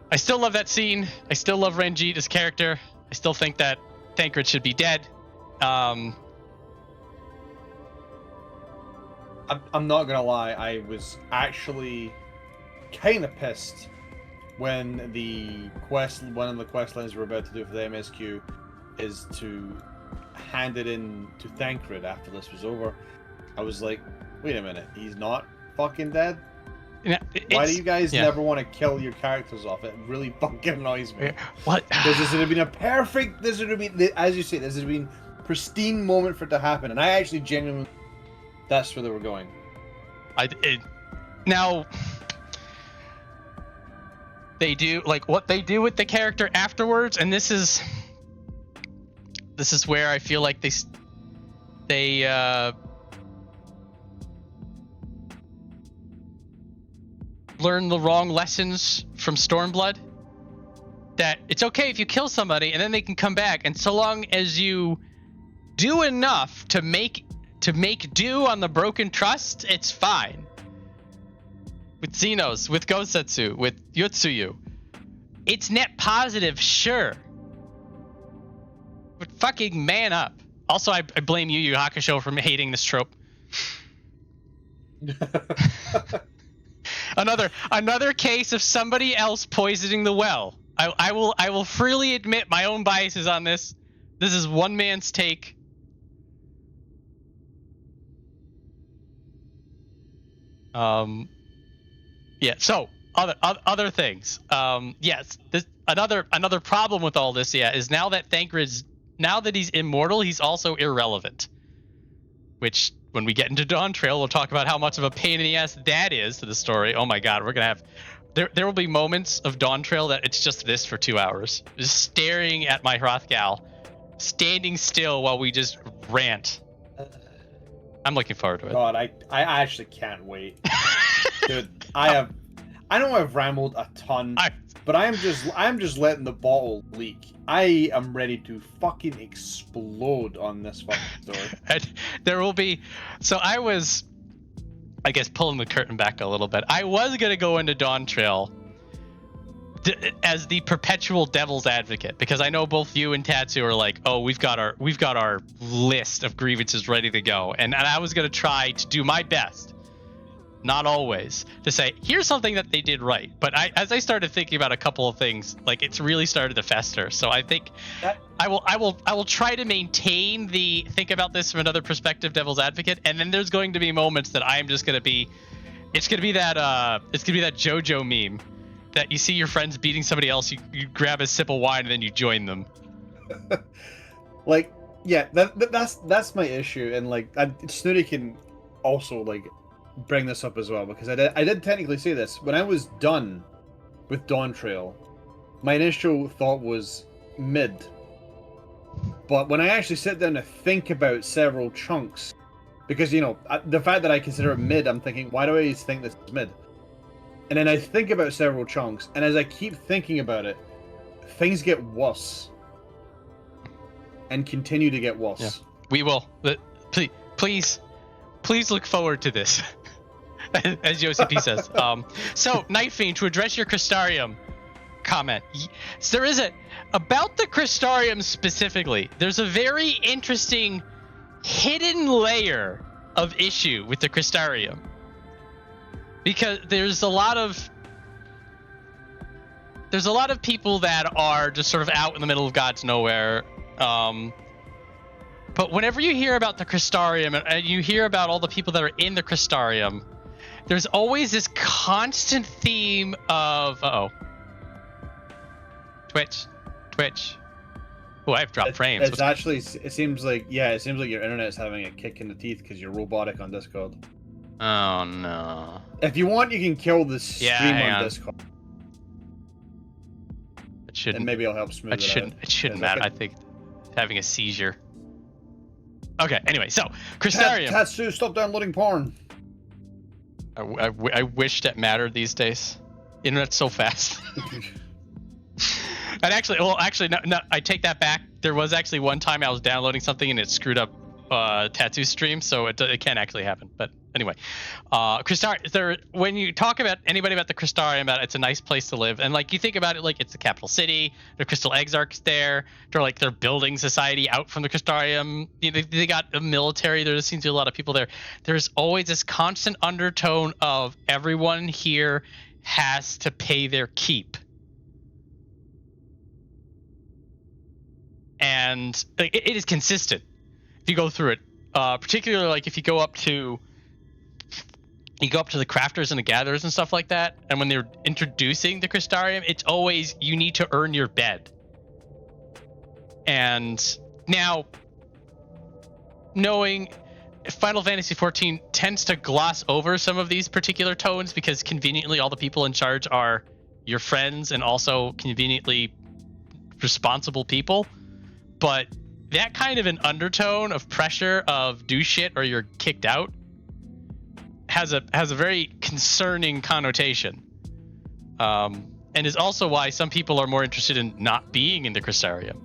I still love that scene. I still love Ranjit as character. I still think that Thancred should be dead. I'm not gonna lie, I was actually kind of pissed when one of the quest lines we're about to do for the MSQ is to hand it in to Thancred after this was over. I was like, Wait a minute, he's not fucking dead? Yeah, Why do you guys yeah. never want to kill your characters off? It really fucking annoys me. What? Because this would have been a perfect, this would have been, as you say, this would have been pristine moment for it to happen. And I actually genuinely, that's where they were going. Now, they do, like, what they do with the character afterwards, and this is where I feel like they learn the wrong lessons from Stormblood. That it's okay if you kill somebody and then they can come back, and so long as you do enough to make do on the broken trust, it's fine. With Xenos, with Gosetsu, with Yotsuyu, it's net positive, sure, but fucking man up. Also, I blame Yu Yu Hakusho for hating this trope. Another case of somebody else poisoning the well. I will freely admit my own biases on this. This is one man's take. Yeah. So other things. Yes. Another problem with all this, yeah, is now that he's immortal, he's also irrelevant. Which, when we get into Dawn Trail, we'll talk about how much of a pain in the ass that is to the story. Oh my god, we're gonna have there will be moments of Dawn Trail that it's just this for 2 hours, just staring at my Hrothgal, standing still while we just rant. I'm looking forward to it. God, I actually can't wait. Dude, I know I've rambled a ton, but I'm just letting the bottle leak. I am ready to fucking explode on this fucking story. And there will be, so I was, I guess, pulling the curtain back a little bit. I was gonna go into Dawn Trail as the perpetual devil's advocate, because I know both you and Tatsu are like, oh, we've got our list of grievances ready to go, and I was gonna try to do my best, not always, to say here's something that they did right. But as I started thinking about a couple of things, like, it's really started to fester. So I think I will try to maintain the think about this from another perspective, devil's advocate, and then there's going to be moments that I'm just gonna be, it's gonna be that JoJo meme that you see your friends beating somebody else, you grab a sip of wine and then you join them. Like, yeah, that's my issue, and like Snooty can also like bring this up as well, because I did technically say this when I was done with Dawn Trail. My initial thought was mid, but when I actually sit down to think about several chunks, because the fact that I consider it mid, I'm thinking, why do I think this is mid? And then I think about several chunks, and as I keep thinking about it, things get worse and continue to get worse. Yeah. We will, but please look forward to this. As Yosip says. So, Night Fiend, to address your Crystarium comment, there is about the Crystarium specifically, there's a very interesting hidden layer of issue with the Crystarium, because there's a lot of people that are just sort of out in the middle of God's nowhere. But whenever you hear about the Crystarium and you hear about all the people that are in the Crystarium, there's always this constant theme of Twitch. Oh, I've dropped frames. It's actually, it seems like your internet's having a kick in the teeth because you're robotic on Discord. Oh no. If you want, you can kill the stream on Discord. It shouldn't. And maybe I'll help smooth it out. It shouldn't matter. I think having a seizure. Okay, anyway, so Crystarium. Tatsu, stop downloading porn. I wish that mattered these days. Internet's so fast. And actually, no, I take that back. There was actually one time I was downloading something and it screwed up Tattoo stream, so it can actually happen. But anyway, Crystarium. When you talk about anybody about the Crystarium, about it's a nice place to live, and like you think about it, like it's the capital city. The Crystal Exarch's there. They're building society out from the Crystarium. They got a military. There seems to be a lot of people there. There's always this constant undertone of everyone here has to pay their keep. And it is consistent if you go through it, particularly like if you go up to you go up to the crafters and the gatherers and stuff like that, and when they're introducing the Crystarium, it's always, you need to earn your bed. And now, knowing Final Fantasy XIV tends to gloss over some of these particular tones because conveniently all the people in charge are your friends and also conveniently responsible people. But that kind of an undertone of pressure of do shit or you're kicked out has a very concerning connotation, and is also why some people are more interested in not being in the Crystarium.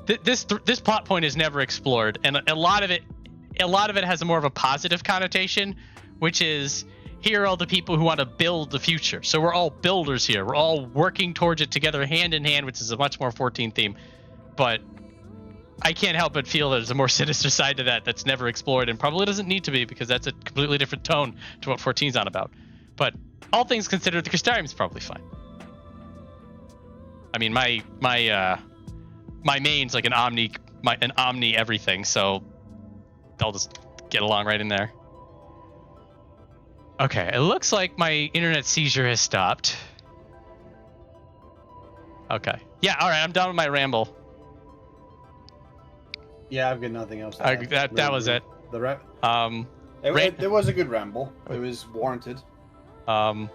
This plot point is never explored, and a lot of it has a more of a positive connotation, which is, here are all the people who want to build the future. So we're all builders here. We're all working towards it together, hand in hand, which is a much more 14 theme. But I can't help but feel there's a more sinister side to that that's never explored and probably doesn't need to be, because that's a completely different tone to what 14's on about. But all things considered, the Crystarium is probably fine. I mean, my main's like an omni everything, so I'll just get along right in there. Okay, it looks like my internet seizure has stopped. Okay. Yeah, all right, I'm done with my ramble. Yeah, I've got nothing else to add. That was it. It was a good ramble. It was warranted. And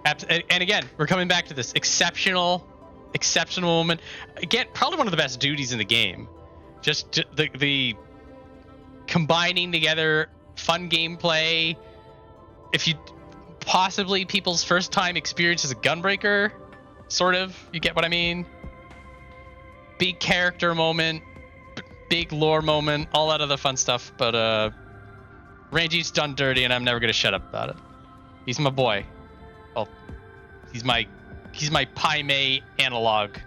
again, we're coming back to this exceptional moment. Again, probably one of the best duties in the game. Just the combining together fun gameplay. If you possibly people's first time experience as a gunbreaker, sort of, you get what I mean? Big character moment, big lore moment, all that other fun stuff. But Ranjit's done dirty, and I'm never gonna shut up about it. He's my boy. Well, he's my Pai-Mei analog.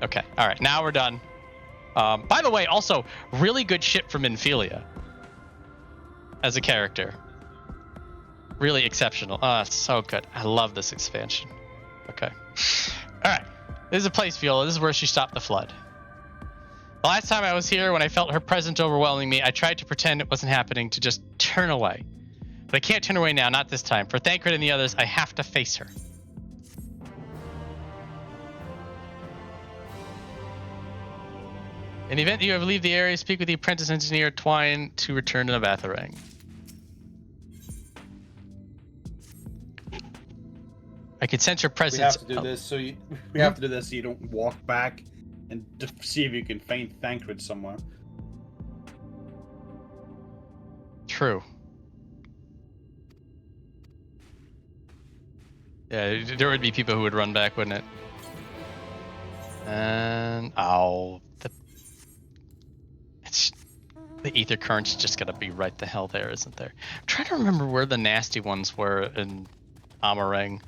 Okay, all right, now we're done. By the way, also really good shit from Minfilia as a character. Really exceptional. Oh, it's so good. I love this expansion. Okay, all right. This is a place, Viola. This is where she stopped the flood. The last time I was here, when I felt her presence overwhelming me, I tried to pretend it wasn't happening, to just turn away. But I can't turn away now, not this time. For Thancred and the others, I have to face her. In the event that you ever leave the area, speak with the apprentice engineer Twine to return to the Batharang. I can sense your presence. We have to do this so you don't walk back and see if you can find Thancred somewhere. True. Yeah, there would be people who would run back, wouldn't it? And the ether current's just gonna be right the hell there, isn't there? I'm trying to remember where the nasty ones were in Amarang.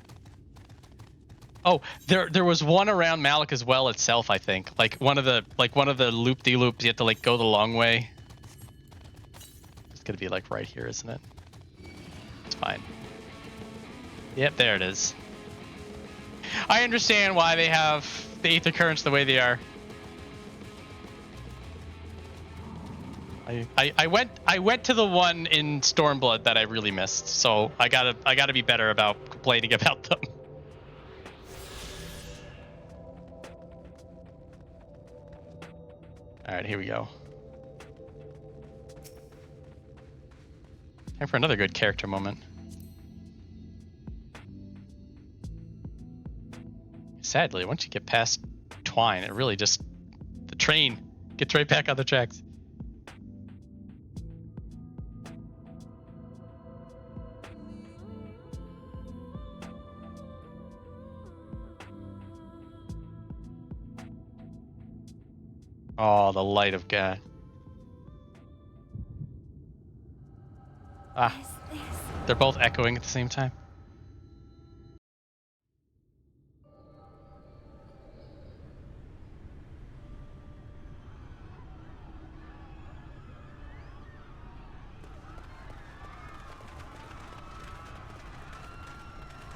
Oh, there was one around Malika's well itself, I think. Like one of the loop-de-loops, you have to like go the long way. It's gonna be like right here, isn't it? It's fine. Yep, there it is. I understand why they have the ether currents the way they are. I went to the one in Stormblood that I really missed, so I gotta be better about complaining about them. All right, here we go. Time for another good character moment. Sadly, once you get past Twine, it really just, the train gets right back on the tracks. Oh, the light of God. Ah, they're both echoing at the same time.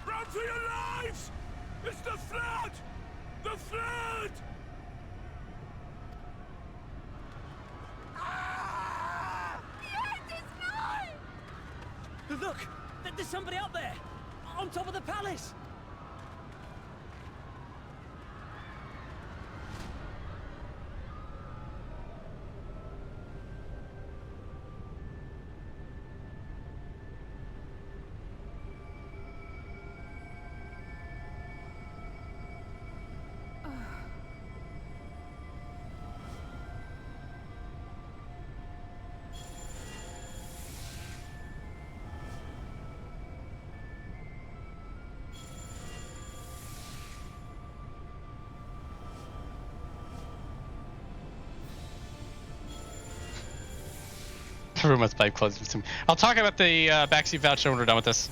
Run for your lives! It's the flood! The flood! The end is somebody up there! On top of the palace! The room with pipe closed soon. I'll talk about the backseat voucher when we're done with this.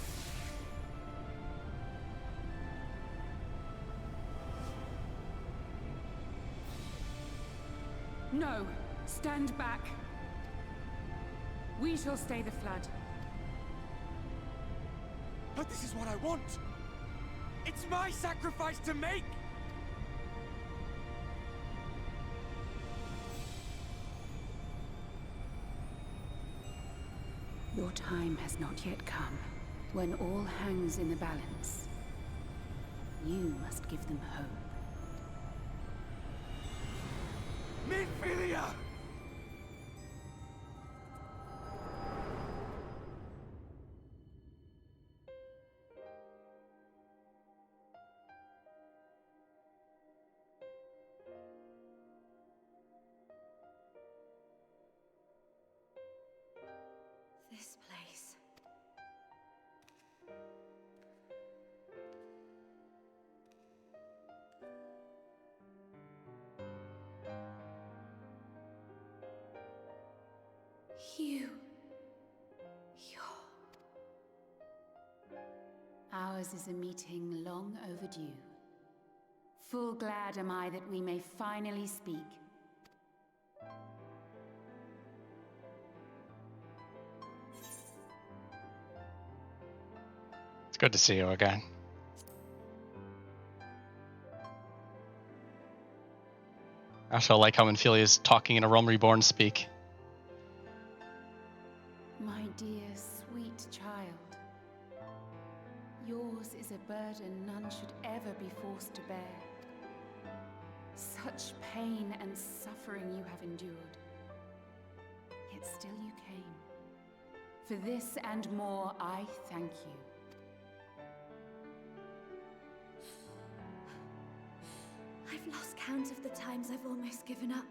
No, stand back. We shall stay the flood. But this is what I want. It's my sacrifice to make. Your time has not yet come. When all hangs in the balance, you must give them hope. Minfilia! This place. Ours is a meeting long overdue. Full glad am I that we may finally speak. It's good to see you again. I also like how Minfilia is talking in a Realm Reborn speak. My dear, sweet child. Yours is a burden none should ever be forced to bear. Such pain and suffering you have endured. Yet still you came. For this and more, I thank you. I've lost count of the times I've almost given up.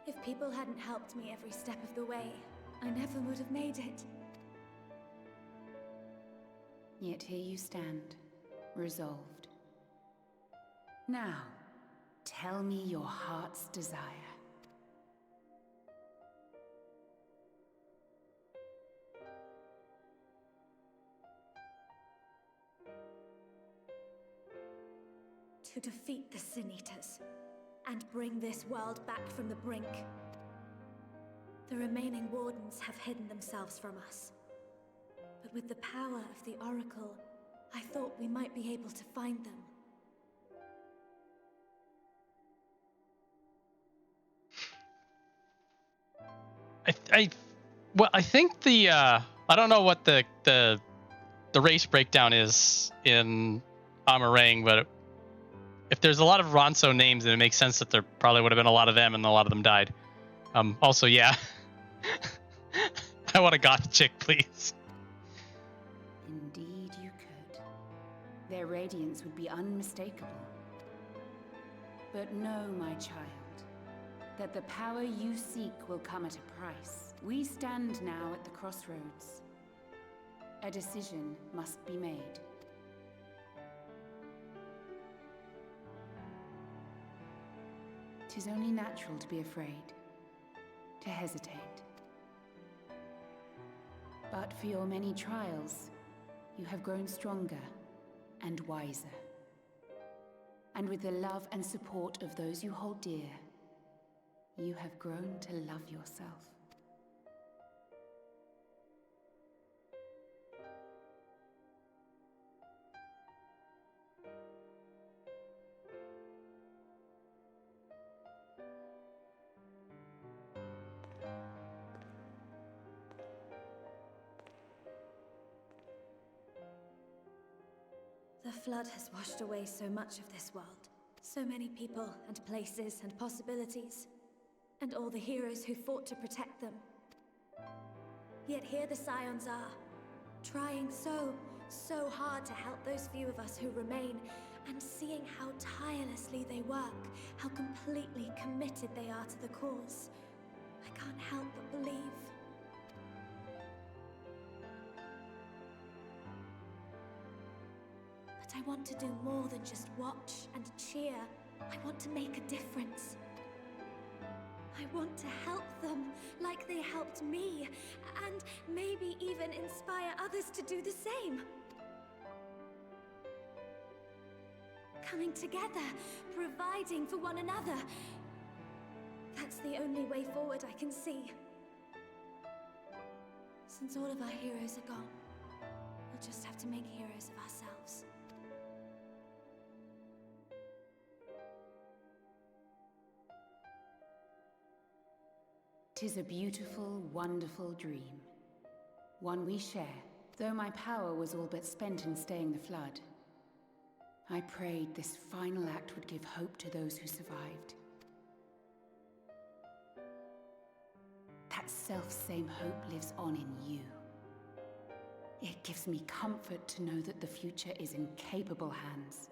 If people hadn't helped me every step of the way, I never would have made it. Yet here you stand, resolved. Now, tell me your heart's desire. To defeat the Sin Eaters, and bring this world back from the brink. The remaining Wardens have hidden themselves from us. But with the power of the Oracle, I thought we might be able to find them. I think the I don't know what the race breakdown is in Amarang, but if there's a lot of Ronso names, then it makes sense that there probably would have been a lot of them, and a lot of them died. Also, yeah, I want a goth chick, please. Indeed you could. Their radiance would be unmistakable. But know, my child, that the power you seek will come at a price. We stand now at the crossroads. A decision must be made. 'Tis only natural to be afraid, to hesitate. But for your many trials, you have grown stronger and wiser. And with the love and support of those you hold dear, you have grown to love yourself. The flood has washed away so much of this world. So many people and places and possibilities. And all the heroes who fought to protect them. Yet here the Scions are, trying so hard to help those few of us who remain, and seeing how tirelessly they work, how completely committed they are to the cause. I can't help but believe. But I want to do more than just watch and cheer. I want to make a difference. I want to help them like they helped me, and maybe even inspire others to do the same. Coming together, providing for one another. That's the only way forward I can see. Since all of our heroes are gone, we'll just have to make heroes of ourselves. 'Tis a beautiful, wonderful dream. One we share, though my power was all but spent in staying the flood. I prayed this final act would give hope to those who survived. That self-same hope lives on in you. It gives me comfort to know that the future is in capable hands.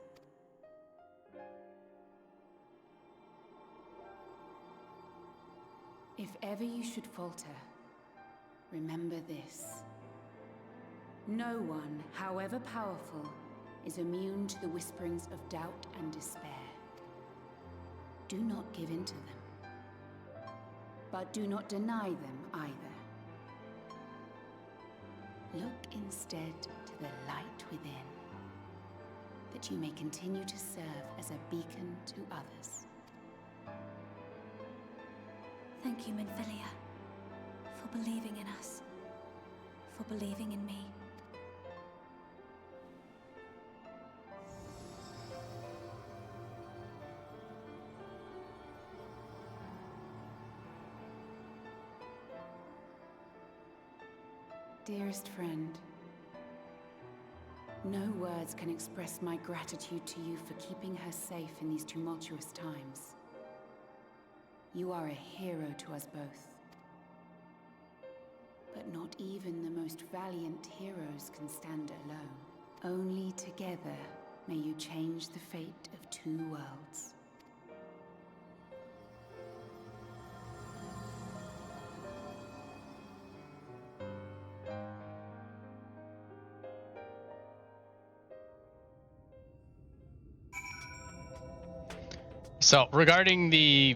If ever you should falter, remember this. No one, however powerful, is immune to the whisperings of doubt and despair. Do not give in to them, but do not deny them either. Look instead to the light within, that you may continue to serve as a beacon to others. Thank you, Minfilia, for believing in us, for believing in me. Dearest friend, no words can express my gratitude to you for keeping her safe in these tumultuous times. You are a hero to us both. But not even the most valiant heroes can stand alone. Only together may you change the fate of two worlds. So, regarding the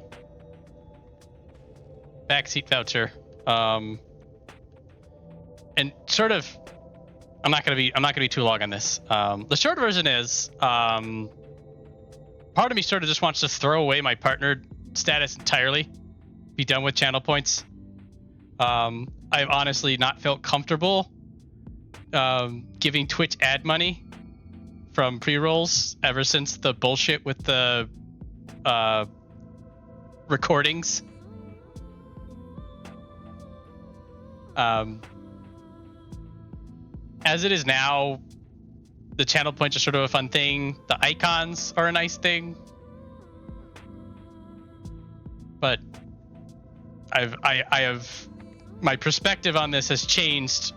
backseat voucher, and sort of, I'm not gonna be too long on this. The short version is, part of me sort of just wants to throw away my partner status entirely, be done with channel points. I've honestly not felt comfortable giving Twitch ad money from pre-rolls ever since the bullshit with the recordings. As it is now, the channel points are sort of a fun thing. The icons are a nice thing, but I have my perspective on this has changed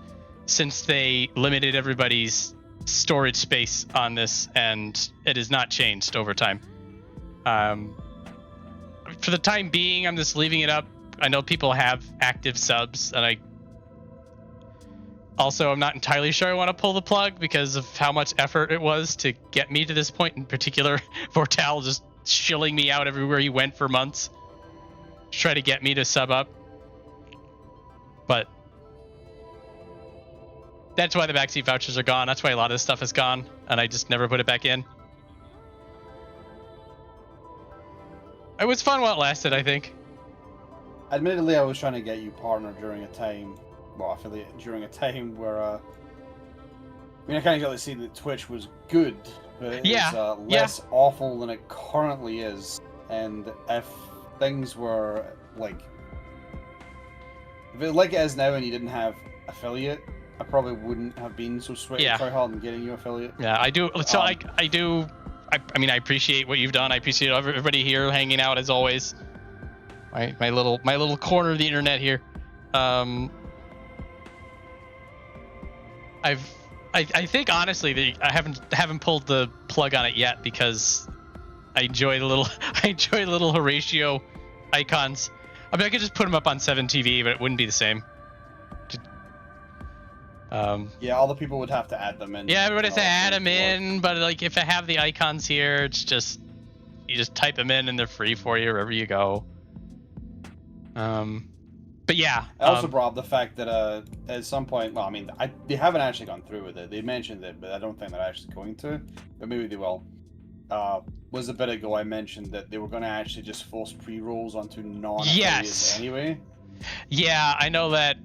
since they limited everybody's storage space on this, and it has not changed over time. For the time being, I'm just leaving it up. I know people have active subs, and I'm not entirely sure I want to pull the plug because of how much effort it was to get me to this point, in particular, Vortal just shilling me out everywhere he went for months to try to get me to sub up. But that's why the backseat vouchers are gone. That's why a lot of this stuff is gone, and I just never put it back in. It was fun while it lasted, I think. Admittedly, I was trying to get you partner during a time, affiliate during a time where, I kind of got to see that Twitch was good, but it was less awful than it currently is. And if things were if it was like it is now and you didn't have affiliate, I probably wouldn't have been so sweaty Yeah. try hard and getting you affiliate. Yeah, I do. So I do. I mean, I appreciate what you've done. I appreciate everybody here hanging out as always. My little corner of the internet here. I think honestly that I haven't pulled the plug on it yet because I enjoy the little Horatio icons. I mean, I could just put them up on 7TV, but it wouldn't be the same. Yeah, all the people would have to add them in. Yeah, everybody has to add them in, but like if I have the icons here, it's just you just type them in and they're free for you wherever you go. But yeah. I also brought up the fact that at some point, well, I mean, they haven't actually gone through with it. They mentioned it, but I don't think they're actually going to. But maybe they will. Was a bit ago I mentioned that they were going to actually just force pre-rolls onto non-affiliates anyway. Yeah, I know that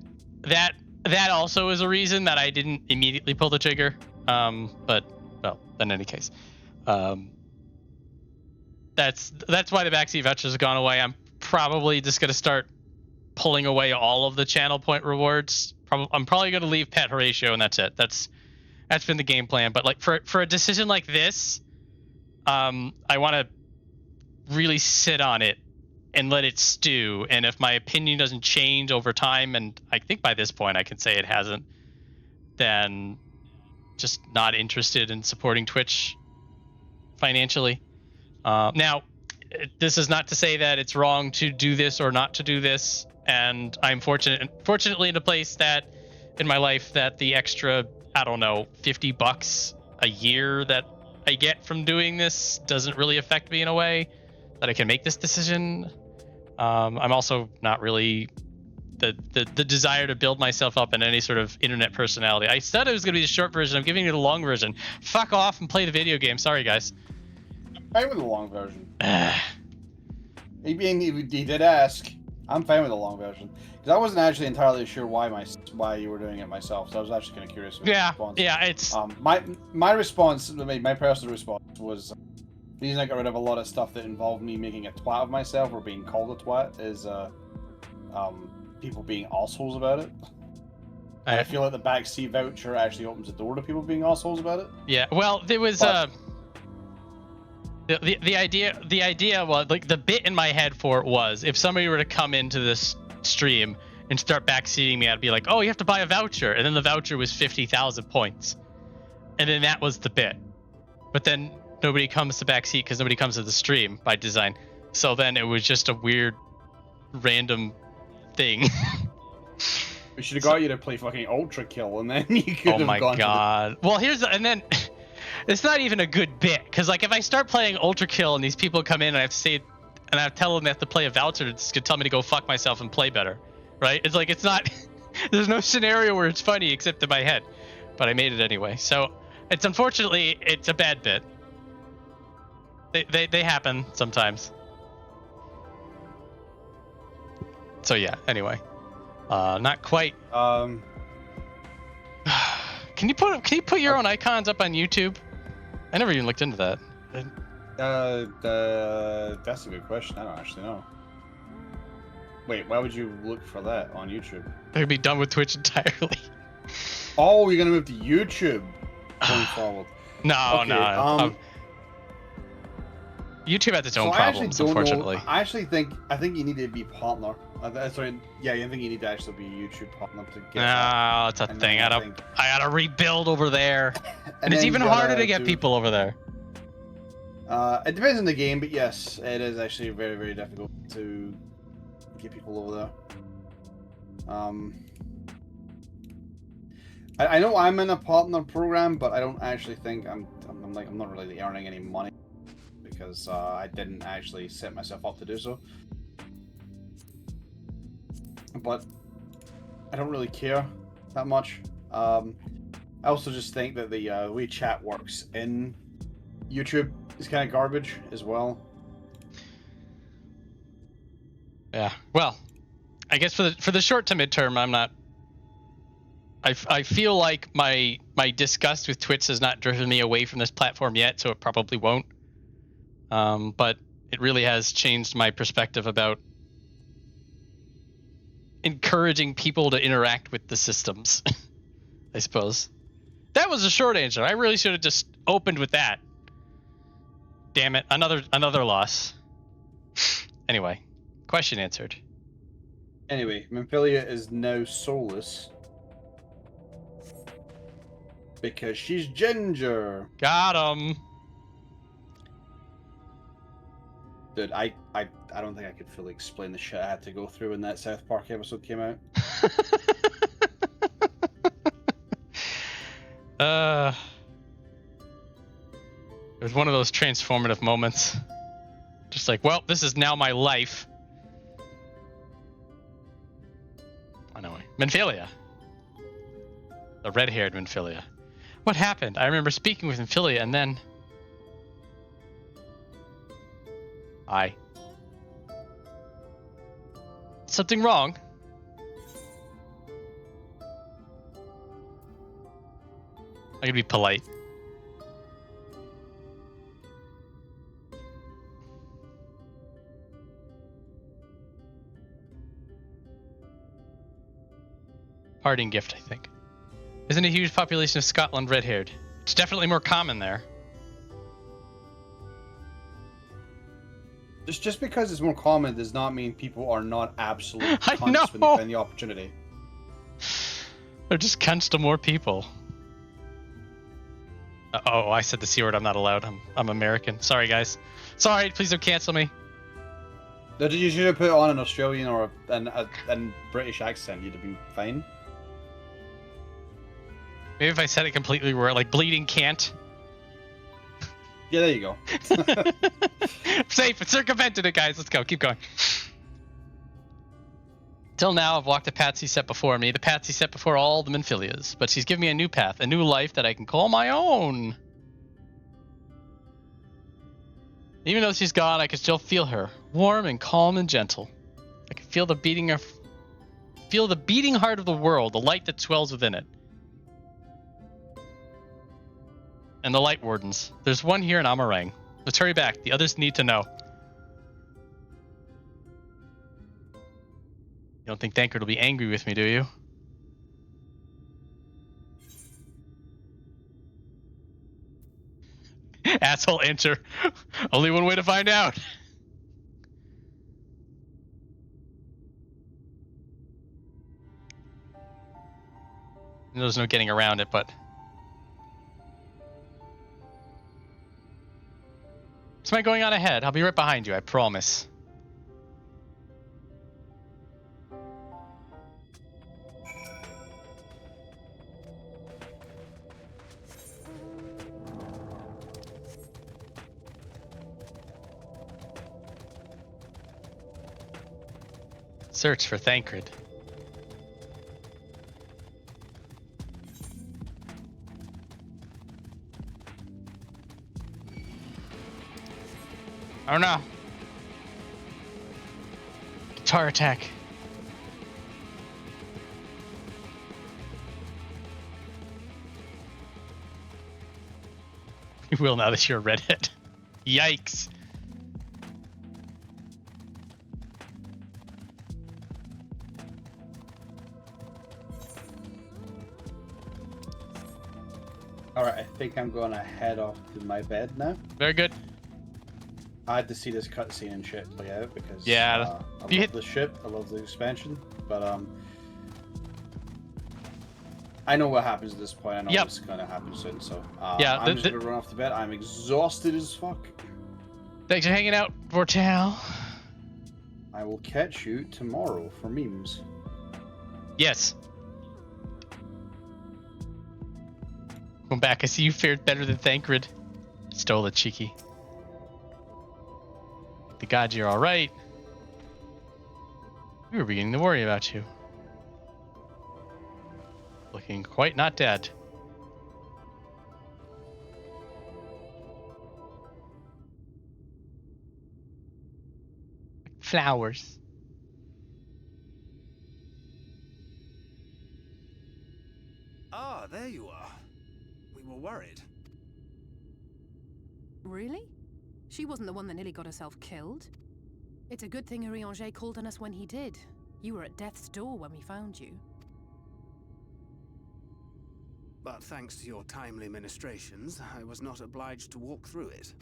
also is a reason that I didn't immediately pull the trigger. But well, in any case, that's why the backseat vouchers have gone away. I'm probably just gonna start pulling away all of the channel point rewards. I'm probably gonna leave Pet Horatio and that's it. That's been the game plan. But like for a decision like this, I want to really sit on it and let it stew. And if my opinion doesn't change over time, and I think by this point I can say it hasn't, then just not interested in supporting Twitch financially. Now, this is not to say that it's wrong to do this or not to do this. And I'm fortunately in a place that in my life that the extra, I don't know, $50 a year that I get from doing this doesn't really affect me in a way that I can make this decision. I'm also not really the desire to build myself up in any sort of internet personality. I said it was going to be the short version. I'm giving you the long version. Fuck off and play the video game. Sorry, guys. I'm fine with the long version. He did ask. I'm fine with the long version. Because I wasn't actually entirely sure why you were doing it myself. So I was actually kind of curious about your response. Yeah, it's... my response, my personal response was... The reason I got rid of a lot of stuff that involved me making a twat of myself or being called a twat is people being assholes about it. I feel like the backseat voucher actually opens the door to people being assholes about it. Yeah, well, there was the idea was like the bit in my head for it was if somebody were to come into this stream and start backseating me, I'd be like, oh, you have to buy a voucher, and then the voucher was 50,000 points, and then that was the bit. But then nobody comes to backseat because nobody comes to the stream by design. So then it was just a weird, random thing. We should have got you to play fucking Ultra Kill, and then you could have gone. Oh my god! Well, and then it's not even a good bit because like if I start playing Ultra Kill and these people come in and I have to say, and I tell them they have to play a voucher, it's gonna tell me to go fuck myself and play better, right? It's like it's not. There's no scenario where it's funny except in my head, but I made it anyway. So it's unfortunately it's a bad bit. They happen sometimes. So yeah. Anyway, not quite. Can you put your own icons up on YouTube? I never even looked into that. That's a good question. I don't actually know. Wait, why would you look for that on YouTube? They'd be done with Twitch entirely. Oh, you're gonna move to YouTube going forward. No. YouTube has its own problems, unfortunately. I think you need to be partner. Sorry, yeah, I think you need to actually be a YouTube partner to get. No, it's a thing. I gotta rebuild over there, and it's even harder to get people over there. It depends on the game, but yes, it is actually very, very difficult to get people over there. I know I'm in a partner program, but I don't actually think I'm not really earning any money. Because I didn't actually set myself up to do so. But I don't really care that much. I also just think that the way chat works in YouTube is kind of garbage as well. Yeah, well, I guess for the short to midterm, I'm not. I feel like my disgust with Twitch has not driven me away from this platform yet, so it probably won't. But it really has changed my perspective about encouraging people to interact with the systems. I suppose. That was a short answer. I really should have just opened with that. Damn it. Another loss. Anyway, question answered. Anyway, Minfilia is now soulless. Because she's ginger. Got him. Dude, I don't think I could fully explain the shit I had to go through when that South Park episode came out. It was one of those transformative moments. Just like, well, this is now my life. Anyway, Minfilia. The red-haired Minfilia. What happened? I remember speaking with Minfilia and then... Something wrong? I can be polite. Parting gift, I think. Isn't a huge population of Scotland red-haired? It's definitely more common there. Just because it's more common does not mean people are not absolute cunts when they find the opportunity. They're just cunts to more people. Oh, I said the C word. I'm not allowed. I'm American. Sorry, guys. Sorry, please don't cancel me. You should have put on an Australian or a British accent. You'd have been fine. Maybe if I said it completely wrong, like bleeding can't. Yeah, there you go. Safe. Circumvented it, guys. Let's go. Keep going. Till now, I've walked a Patsy set before me, the Patsy set before all the Minfilias, but she's given me a new path, a new life that I can call my own. Even though she's gone, I can still feel her, warm and calm and gentle. I can feel the beating heart of the world, the light that swells within it. And the light wardens. There's one here in Amarang. Let's hurry back. The others need to know. You don't think Thancred will be angry with me, do you? Asshole answer. Only one way to find out. There's no getting around it, but... What's my going on ahead? I'll be right behind you, I promise. Search for Thancred. I don't know. Guitar attack. You will now that you're a redhead. Yikes. Alright, I think I'm going to head off to my bed now. Very good. I had to see this cutscene and shit play out because yeah, I love the ship, I love the expansion, but I know what happens at this point. I know what's going to happen soon, so yeah, I'm just going to run off to bed. I'm exhausted as fuck. Thanks for hanging out, Vortal. I will catch you tomorrow for memes. Yes. Come back. I see you fared better than Thancred. Stole it, cheeky. The gods, you're all right. We were beginning to worry about you. Looking quite not dead. Flowers. Ah, there you are. We were worried. Really? She wasn't the one that nearly got herself killed. It's a good thing Ryne called on us when he did. You were at death's door when we found you. But thanks to your timely ministrations, I was not obliged to walk through it.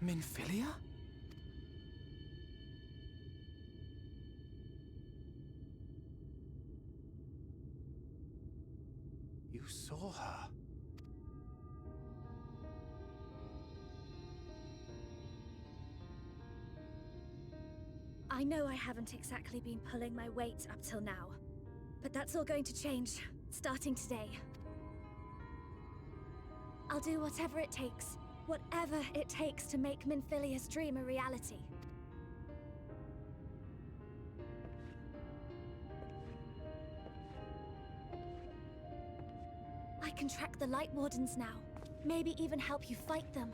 Minfilia? You saw her. I know I haven't exactly been pulling my weight up till now, but that's all going to change, starting today. I'll do whatever it takes to make Minfilia's dream a reality. I can track the Light Wardens now, maybe even help you fight them.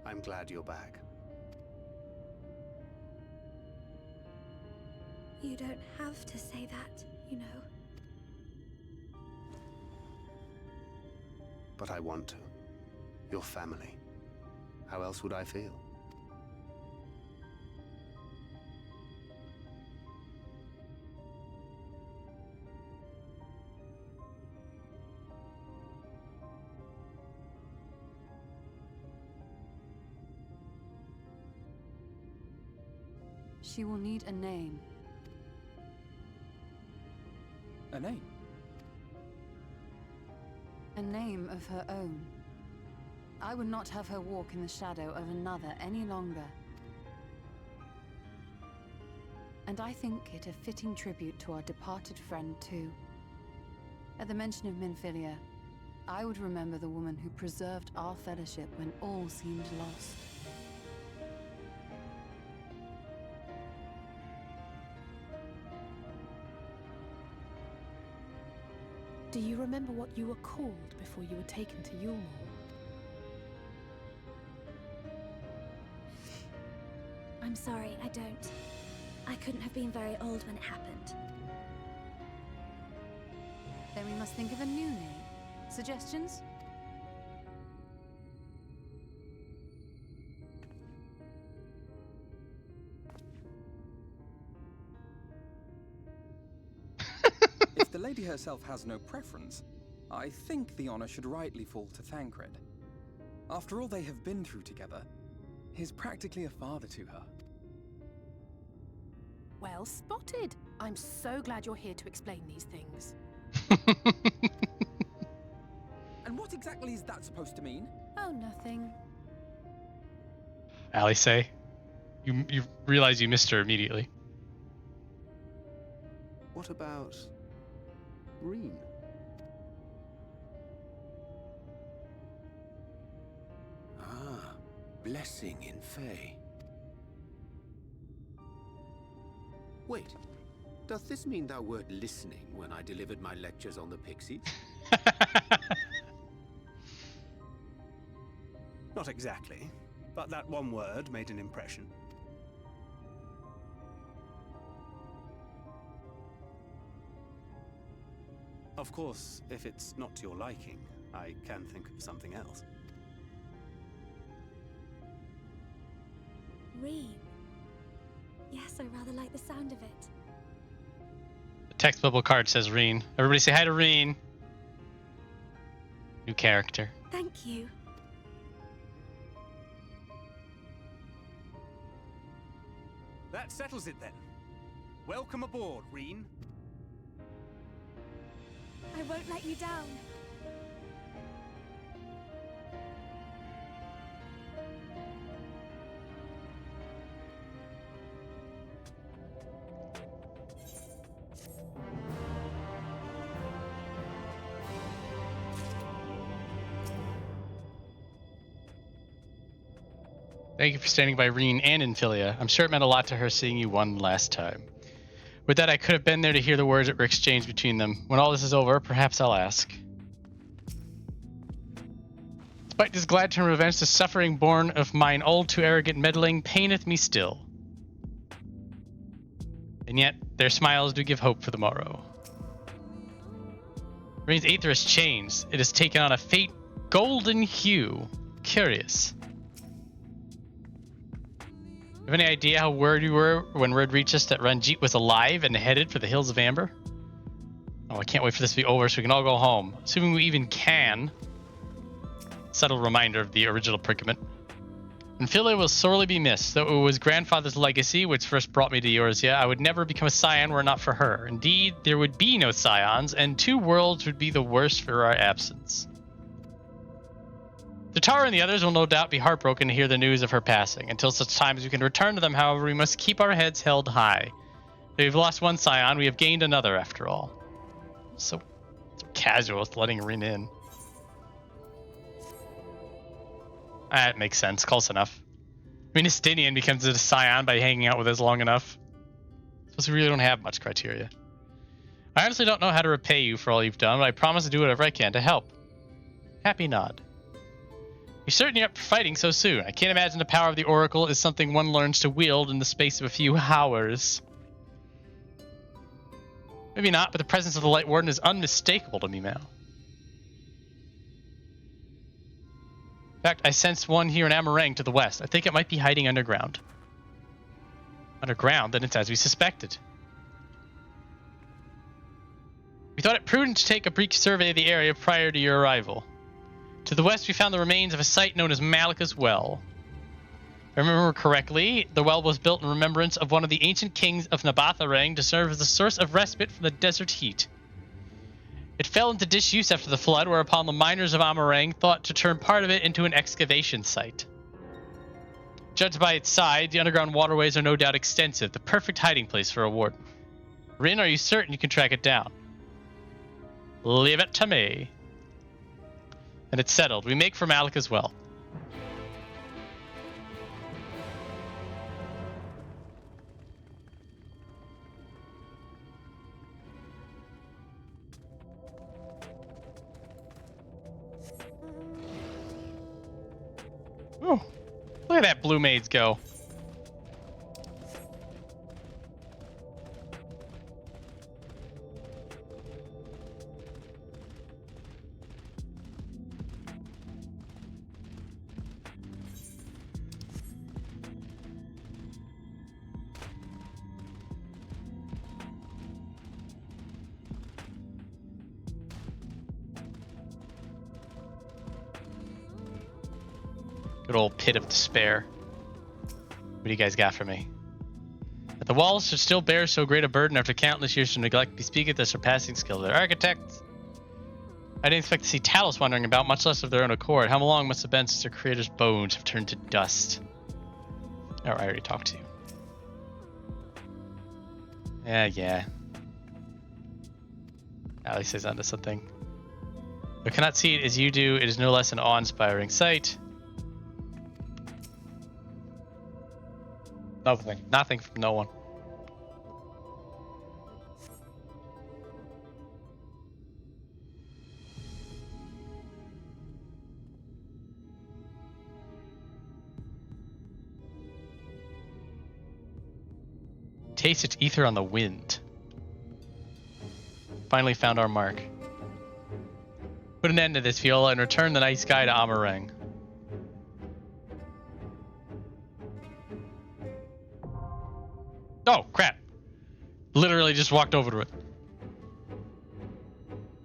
I'm glad you're back. You don't have to say that, you know. But I want to. Your family. How else would I feel? She will need a name. A name? A name of her own. I would not have her walk in the shadow of another any longer. And I think it a fitting tribute to our departed friend, too. At the mention of Minfilia, I would remember the woman who preserved our fellowship when all seemed lost. Do you remember what you were called before you were taken to Yulmore? I'm sorry, I don't. I couldn't have been very old when it happened. Then we must think of a new name. Suggestions? If the lady herself has no preference, I think the honor should rightly fall to Thancred. After all they have been through together, he's practically a father to her. Well spotted. I'm so glad you're here to explain these things. And what exactly is that supposed to mean? Oh, nothing. Alice, you realize you missed her immediately. What about Ryne? Ah, blessing in Fae. Wait, does this mean thou wert listening when I delivered my lectures on the pixies? Not exactly, but that one word made an impression. Of course, if it's not to your liking, I can think of something else. Ryne. Yes, I rather like the sound of it. The text bubble card says Ryne. Everybody say hi to Ryne. New character. Thank you. That settles it then. Welcome aboard, Ryne. I won't let you down. Thank you for standing by Ryne and Minfilia. I'm sure it meant a lot to her seeing you one last time. With that, I could have been there to hear the words that were exchanged between them. When all this is over, perhaps I'll ask. Despite this glad to revenge, the suffering born of mine all too arrogant meddling paineth me still. And yet, their smiles do give hope for the morrow. Ryne's aether has changed. It has taken on a faint golden hue. Curious. Have any idea how worried we were when word reached us that Ranjit was alive and headed for the Hills of Amber? Oh, I can't wait for this to be over so we can all go home. Assuming we even can. Subtle reminder of the original predicament. Minfilia will sorely be missed, though it was grandfather's legacy which first brought me to Eorzea. I would never become a scion were it not for her. Indeed, there would be no scions, and 2 worlds would be the worst for our absence. The Tara and the others will no doubt be heartbroken to hear the news of her passing. Until such time as we can return to them, however, we must keep our heads held high. If we've lost one scion, we have gained another after all. So casual with letting Ryne in. That makes sense. Close enough. I mean, Estinian becomes a scion by hanging out with us long enough. So we really don't have much criteria. I honestly don't know how to repay you for all you've done, but I promise to do whatever I can to help. Happy nod. You're certainly up for fighting so soon. I can't imagine the power of the Oracle is something one learns to wield in the space of a few hours. Maybe not, but the presence of the Light Warden is unmistakable to me now. In fact, I sensed one here in Amarang to the west. I think it might be hiding underground. Underground? Then it's as we suspected. We thought it prudent to take a brief survey of the area prior to your arrival. To the west, we found the remains of a site known as Malika's Well. If I remember correctly, the well was built in remembrance of one of the ancient kings of Nabatharang to serve as a source of respite from the desert heat. It fell into disuse after the flood, whereupon the miners of Amarang thought to turn part of it into an excavation site. Judged by its size, the underground waterways are no doubt extensive, the perfect hiding place for a warden. Ryne, are you certain you can track it down? Leave it to me. And it's settled. We make for Malika's Well. Oh, look at that blue maids go. Good old pit of despair. What do you guys got for me? That the walls should still bear so great a burden after countless years of neglect bespeaketh the surpassing skill of their architects. I didn't expect to see Talos wandering about, much less of their own accord. How long must it have been since their creator's bones have turned to dust? Oh, I already talked to you. Yeah. At least he's onto something. I cannot see it as you do. It is no less an awe-inspiring sight. Nothing from no one. Taste its ether on the wind. Finally found our mark. Put an end to this, Viola, and return the night sky to Amarang. Oh, crap. Literally just walked over to it. I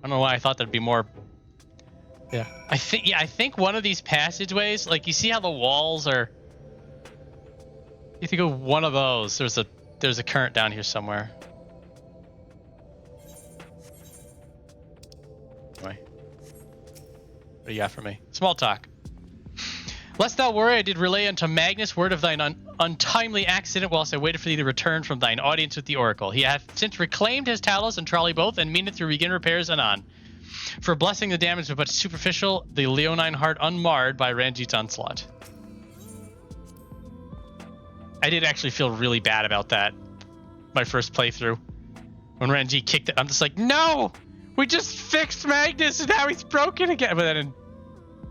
don't know why I thought there'd be more. Yeah. I think one of these passageways, like you see how the walls are. You have to go one of those. There's a current down here somewhere. Anyway. What do you got for me? Small talk. Lest thou worry, I did relay unto Magnus word of thine untimely accident whilst I waited for thee to return from thine audience with the Oracle. He hath since reclaimed his Talos and trolley both, and meaneth to begin repairs anon. For blessing the damage was but superficial, the leonine heart unmarred by Ranjit's onslaught. I did actually feel really bad about that. My first playthrough. When Ranjit kicked it, I'm just like, no! We just fixed Magnus and now he's broken again. But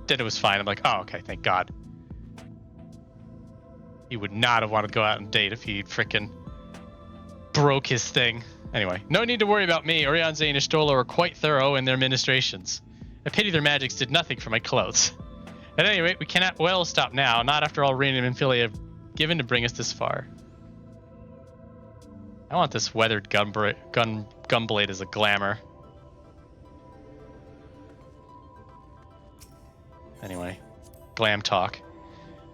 then it was fine. I'm like, oh, okay, thank God. He would not have wanted to go out and date if he frickin' broke his thing. Anyway, no need to worry about me. Urianger and Y'shtola were quite thorough in their ministrations. I pity their magics did nothing for my clothes. At any rate, we cannot well stop now. Not after all Ryne and Minfilia have given to bring us this far. I want this weathered gun blade as a glamour. Anyway, glam talk.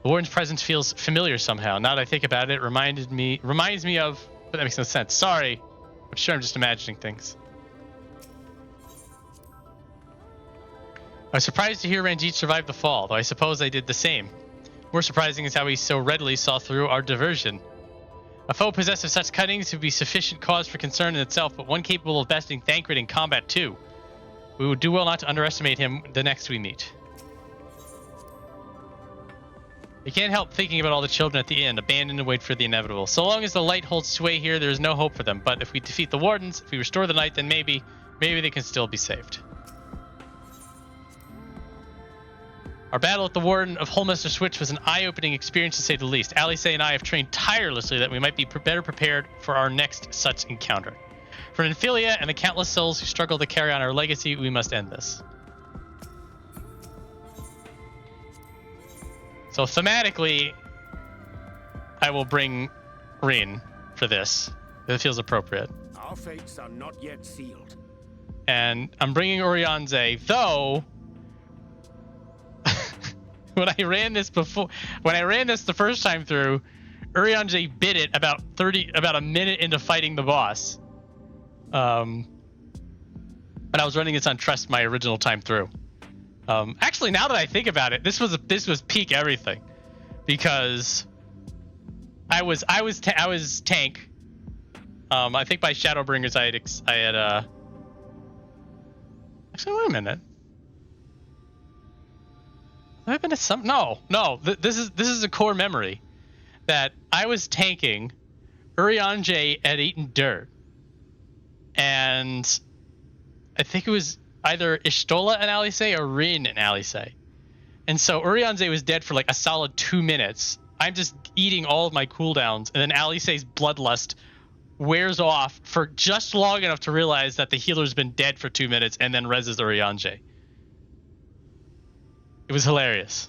The Warden's presence feels familiar somehow. Now that I think about it, reminds me of... But that makes no sense. Sorry. I'm sure I'm just imagining things. I was surprised to hear Ranjit survive the fall, though I suppose I did the same. More surprising is how he so readily saw through our diversion. A foe possessed of such cunnings would be sufficient cause for concern in itself, but one capable of besting Thancred in combat too. We would do well not to underestimate him the next we meet. I can't help thinking about all the children at the inn, abandoned to wait for the inevitable. So long as the light holds sway here, there is no hope for them. But if we defeat the Wardens, if we restore the night, then maybe they can still be saved. Our battle at the Warden of Holmester Switch was an eye-opening experience to say the least. Alice and I have trained tirelessly that we might be better prepared for our next such encounter. For Minfilia and the countless souls who struggle to carry on our legacy, we must end this. So thematically, I will bring Ryne for this. It feels appropriate. Our fates are not yet sealed. And I'm bringing Urianger, though. When I ran this the first time through, Urianger bit it about a minute into fighting the boss. And I was running this on Trust my original time through. Actually, now that I think about it, this was peak everything, because I was tank. I think by Shadowbringers I had actually, wait a minute. Have I been at some? No. This is a core memory that I was tanking. Urianger had eaten dirt, and I think it was either Y'shtola and Alice or Ryne and Alice. And so Urianger was dead for like a solid 2 minutes. I'm just eating all of my cooldowns, and then Alice's bloodlust wears off for just long enough to realize that the healer's been dead for 2 minutes and then reses Urianger. It was hilarious.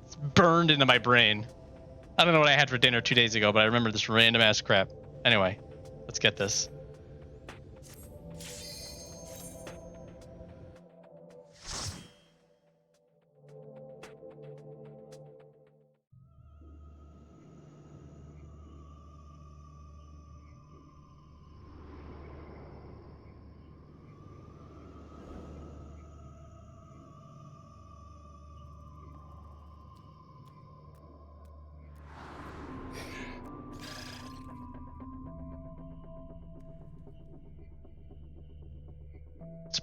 It's burned into my brain. I don't know what I had for dinner 2 days ago, but I remember this random ass crap. Anyway, let's get this.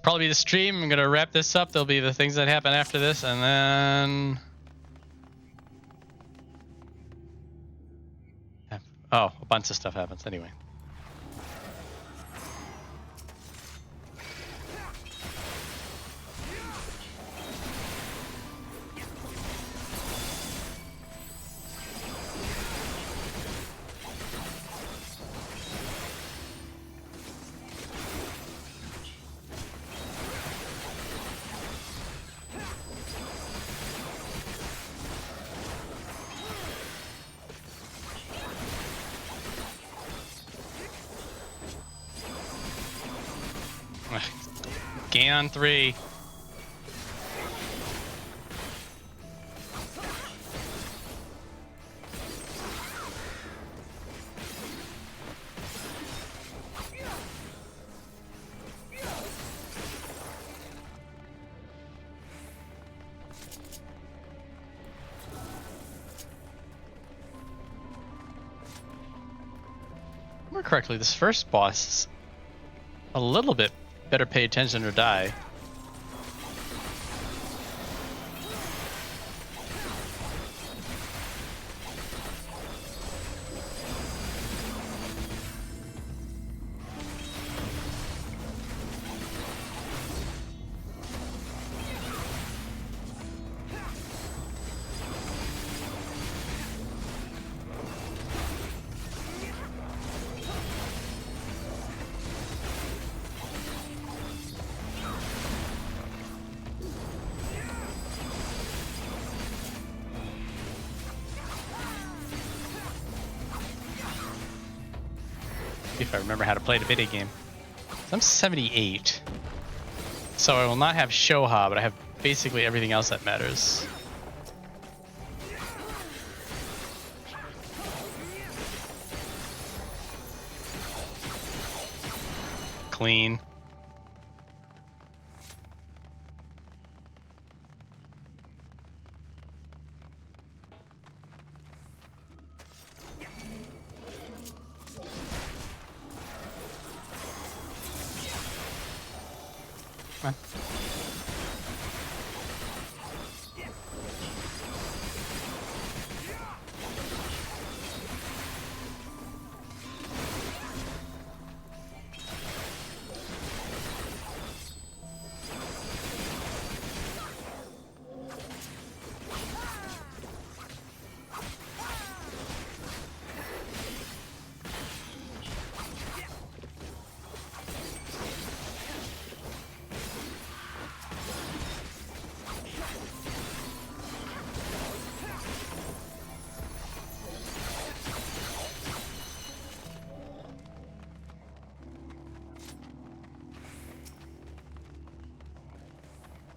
Probably the stream. I'm gonna wrap this up. There'll be the things that happen after this, and then a bunch of stuff happens anyway. Ganon 3. More correctly, this first boss is a little bit better pay attention or die. See if I remember how to play the video game. So I'm 78. So I will not have Shoha, but I have basically everything else that matters. Clean. Come on.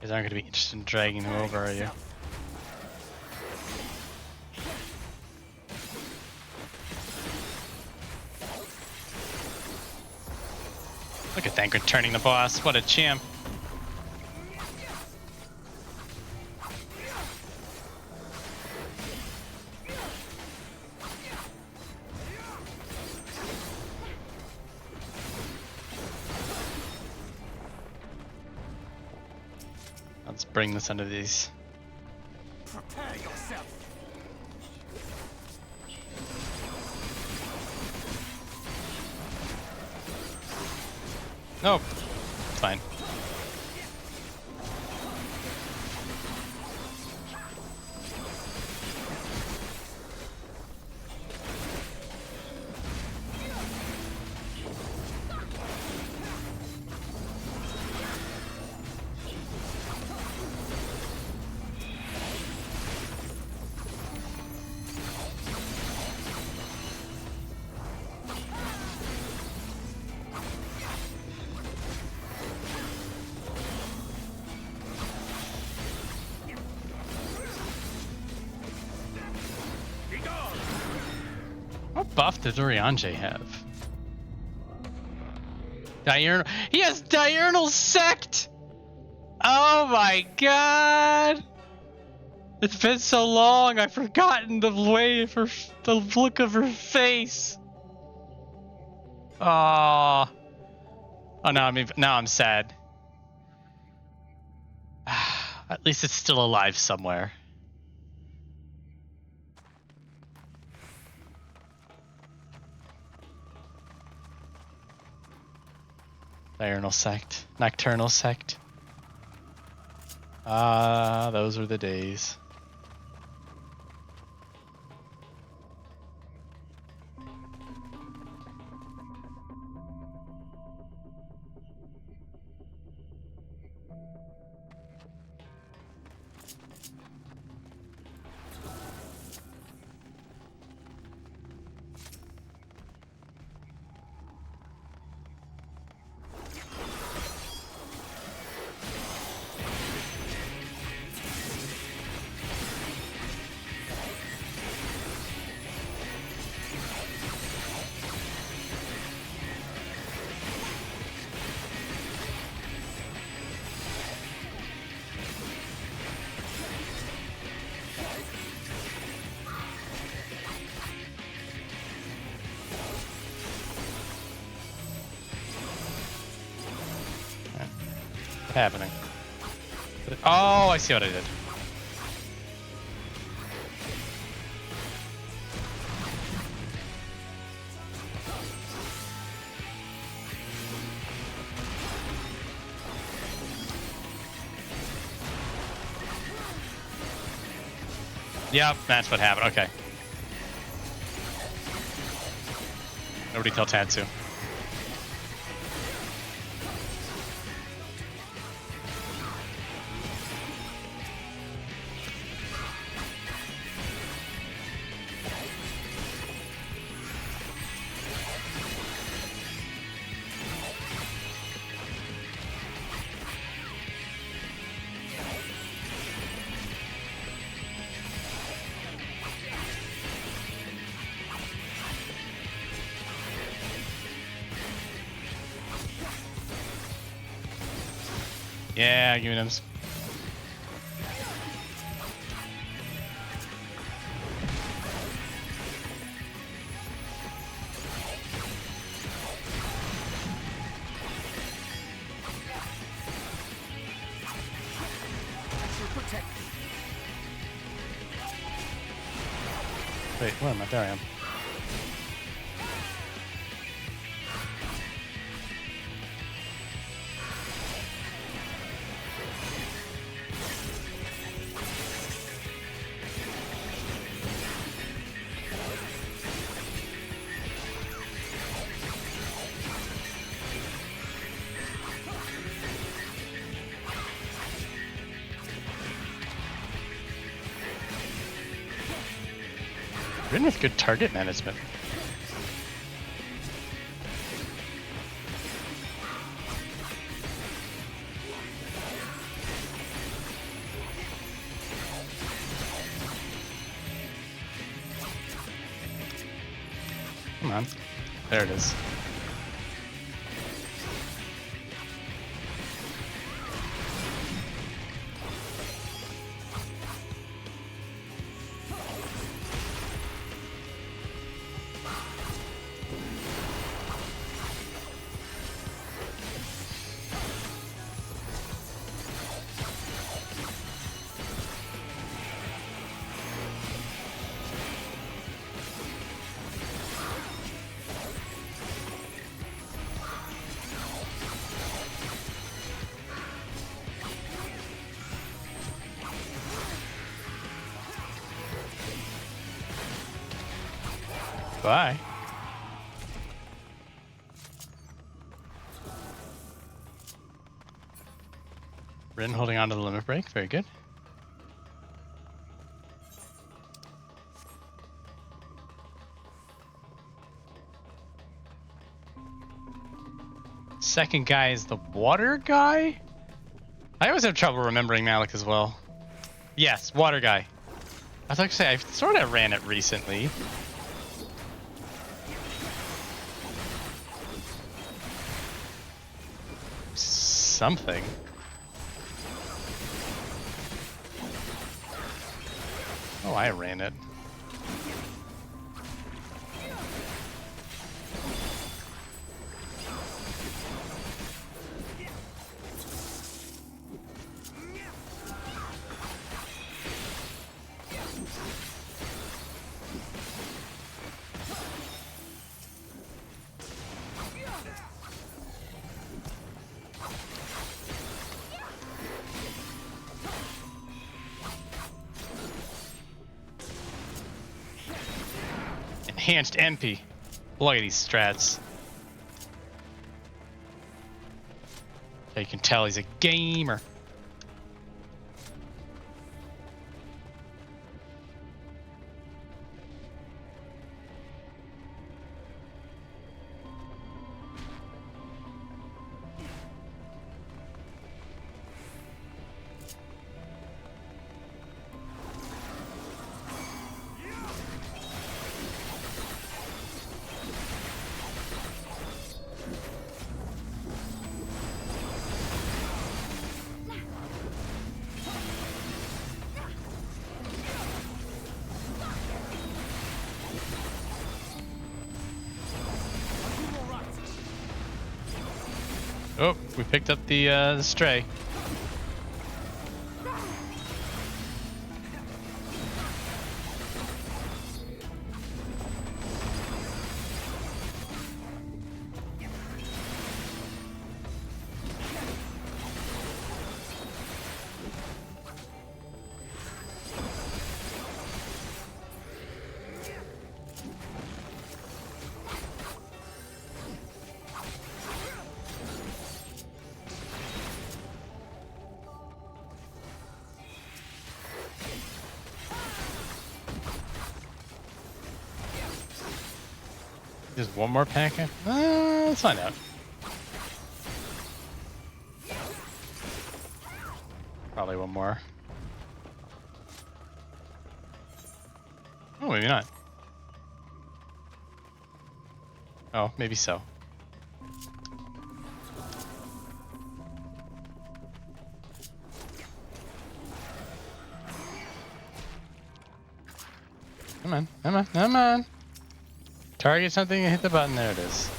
You guys aren't going to be interested in dragging him over, are you? Look at Thancred turning the boss. What a champ. Let's bring this under these. Prepare yourself. Nope. It's fine. What buff does Urianger have? Diurnal. He has Diurnal Sect! Oh my god! It's been so long, I've forgotten the way of her, the look of her face. Oh. Oh no, now I'm sad. At least it's still alive somewhere. Diurnal Sect. Nocturnal Sect. Ah, those were the days. Happening. Oh, I see what I did. Yep, that's what happened. Okay. Nobody tell Tatsu. Yeah, give me them. Wait, where am I? There I am. Ryne with good target management. Come on. There it is. Bye. Ryne holding on to the limit break. Very good. Second guy is the water guy? I always have trouble remembering Malika as well. Yes, water guy. I was actually, I sort of ran it recently. Something. Oh, I ran it. Enhanced MP. Look at these strats. You can tell he's a gamer. Oh, we picked up the stray. Just one more packet? Let's find out. Probably one more. Oh, maybe not. Oh, maybe so. Come on, come on, come on. Target something and hit the button. There it is.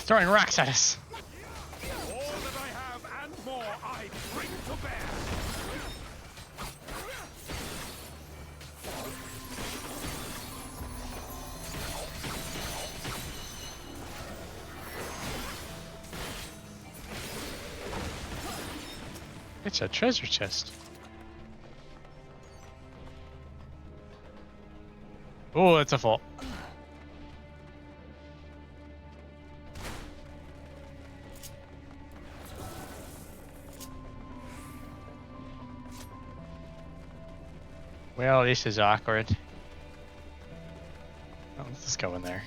Throwing rocks at us. All that I have and more I bring to bear. It's a treasure chest. Oh, it's a fault. Well, this is awkward. Oh, let's just go in there.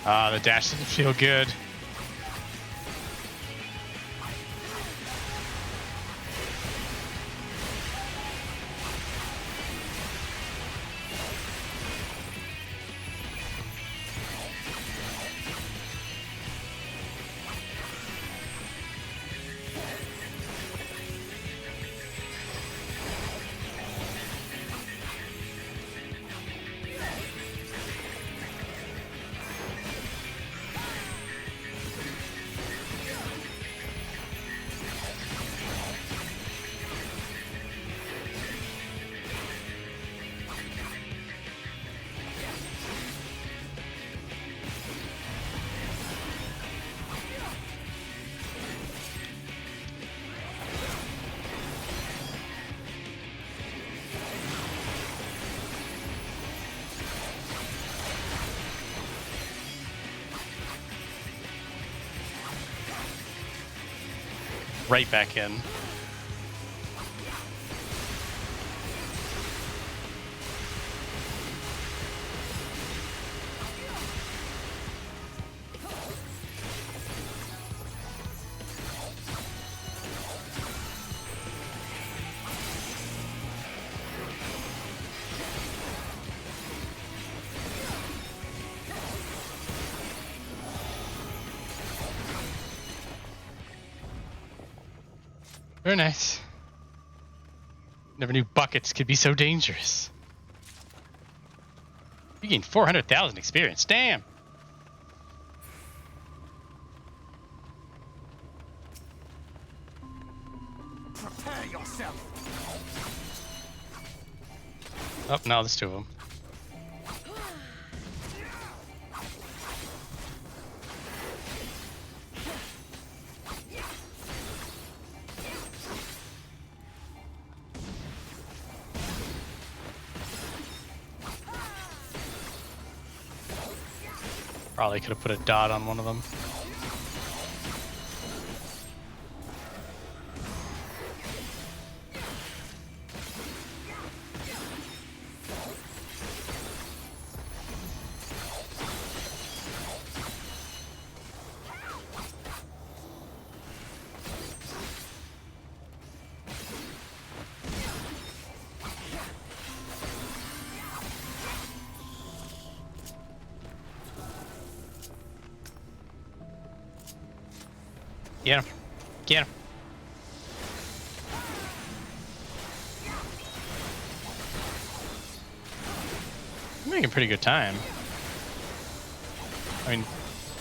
Ah, the dash didn't feel good. Right back in. Very nice. Never knew buckets could be so dangerous. You gained 400,000 experience. Damn. Prepare yourself. Oh, no, there's two of them. Probably could have put a dot on one of them. Get him. Get him. I'm making pretty good time. I mean,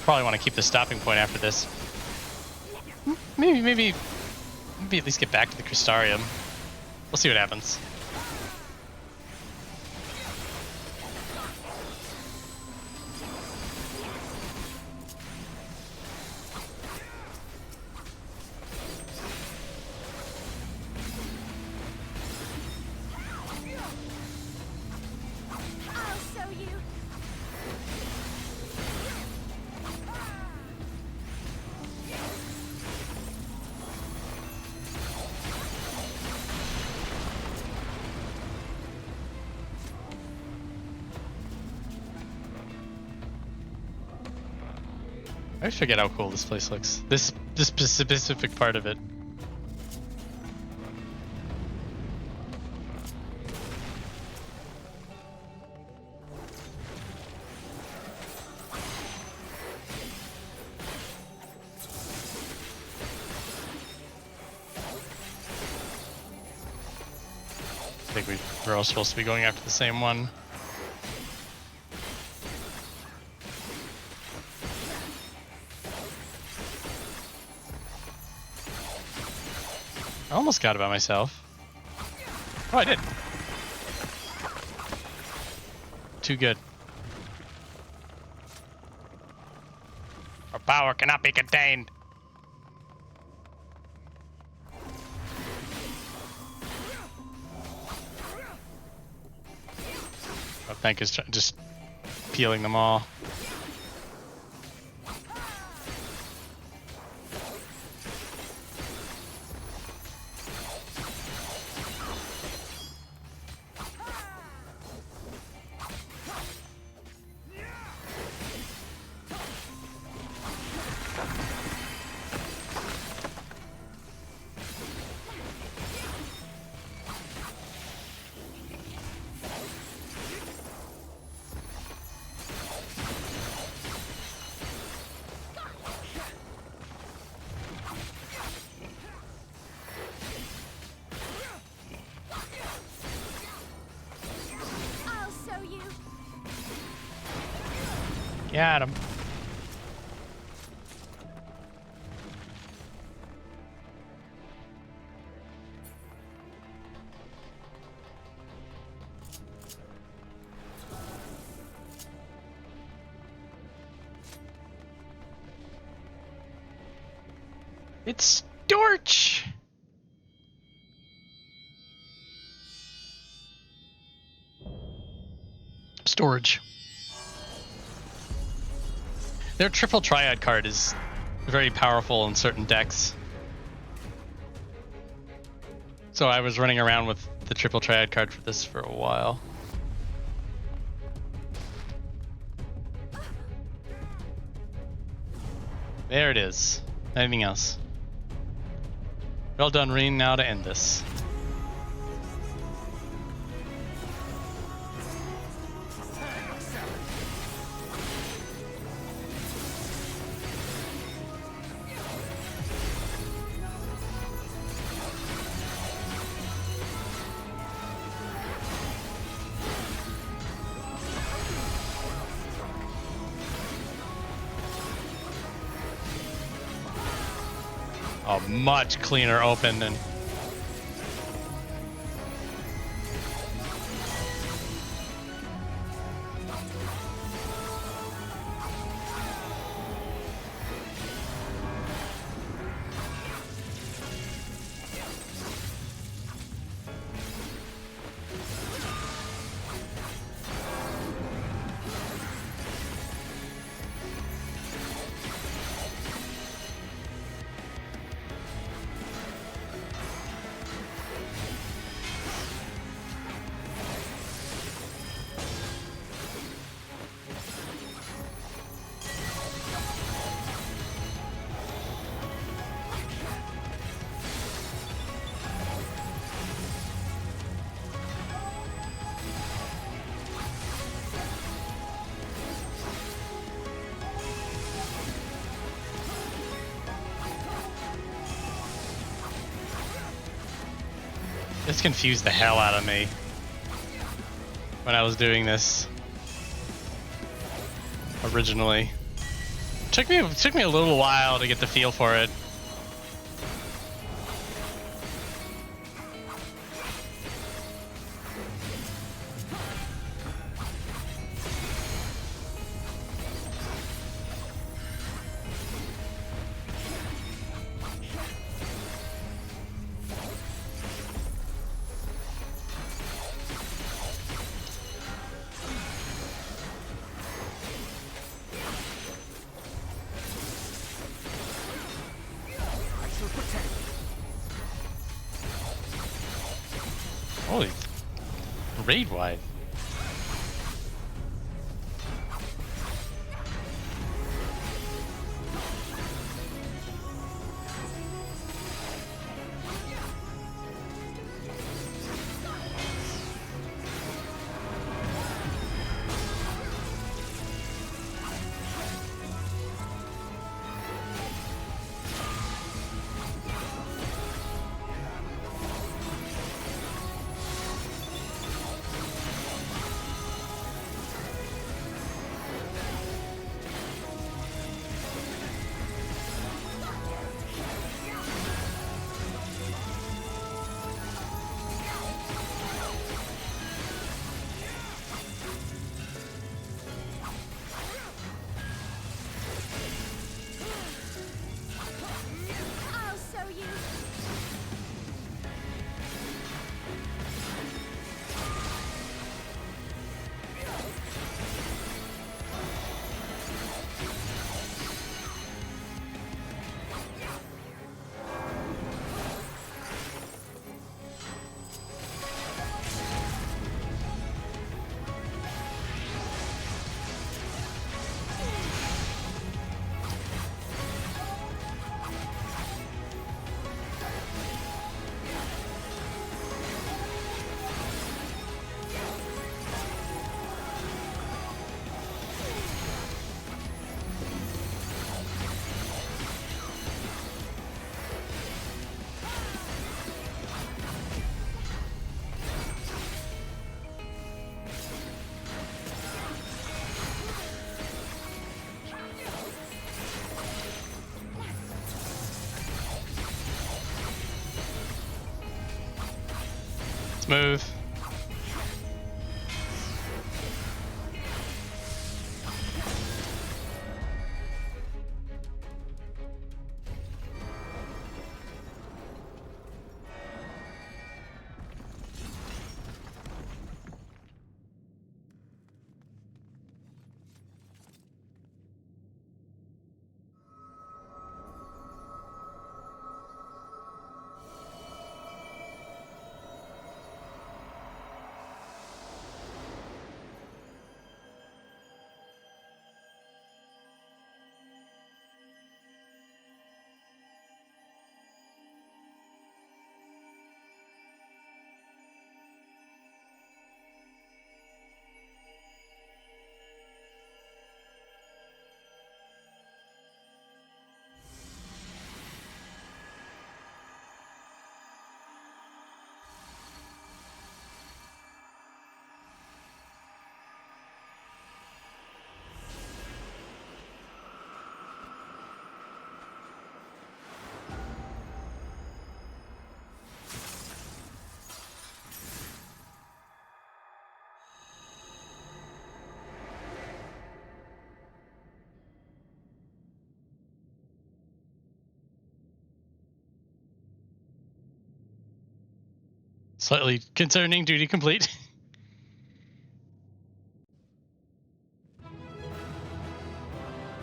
probably want to keep the stopping point after this. Maybe at least get back to the Crystarium. We'll see what happens. I forget how cool this place looks. This specific part of it. I think we're all supposed to be going after the same one. I almost got it by myself. Oh, I did. Too good. Our power cannot be contained. Oh, thank you. Just peeling them all. Got him. It's Storch! Storage. Their triple triad card is very powerful in certain decks. So I was running around with the triple triad card for this for a while. There it is. Anything else? Well done, Ryne. Now to end this. A much cleaner open than. This confused the hell out of me when I was doing this originally. Took me a little while to get the feel for it. Holy, raid wide. Smooth. Slightly concerning. Duty complete.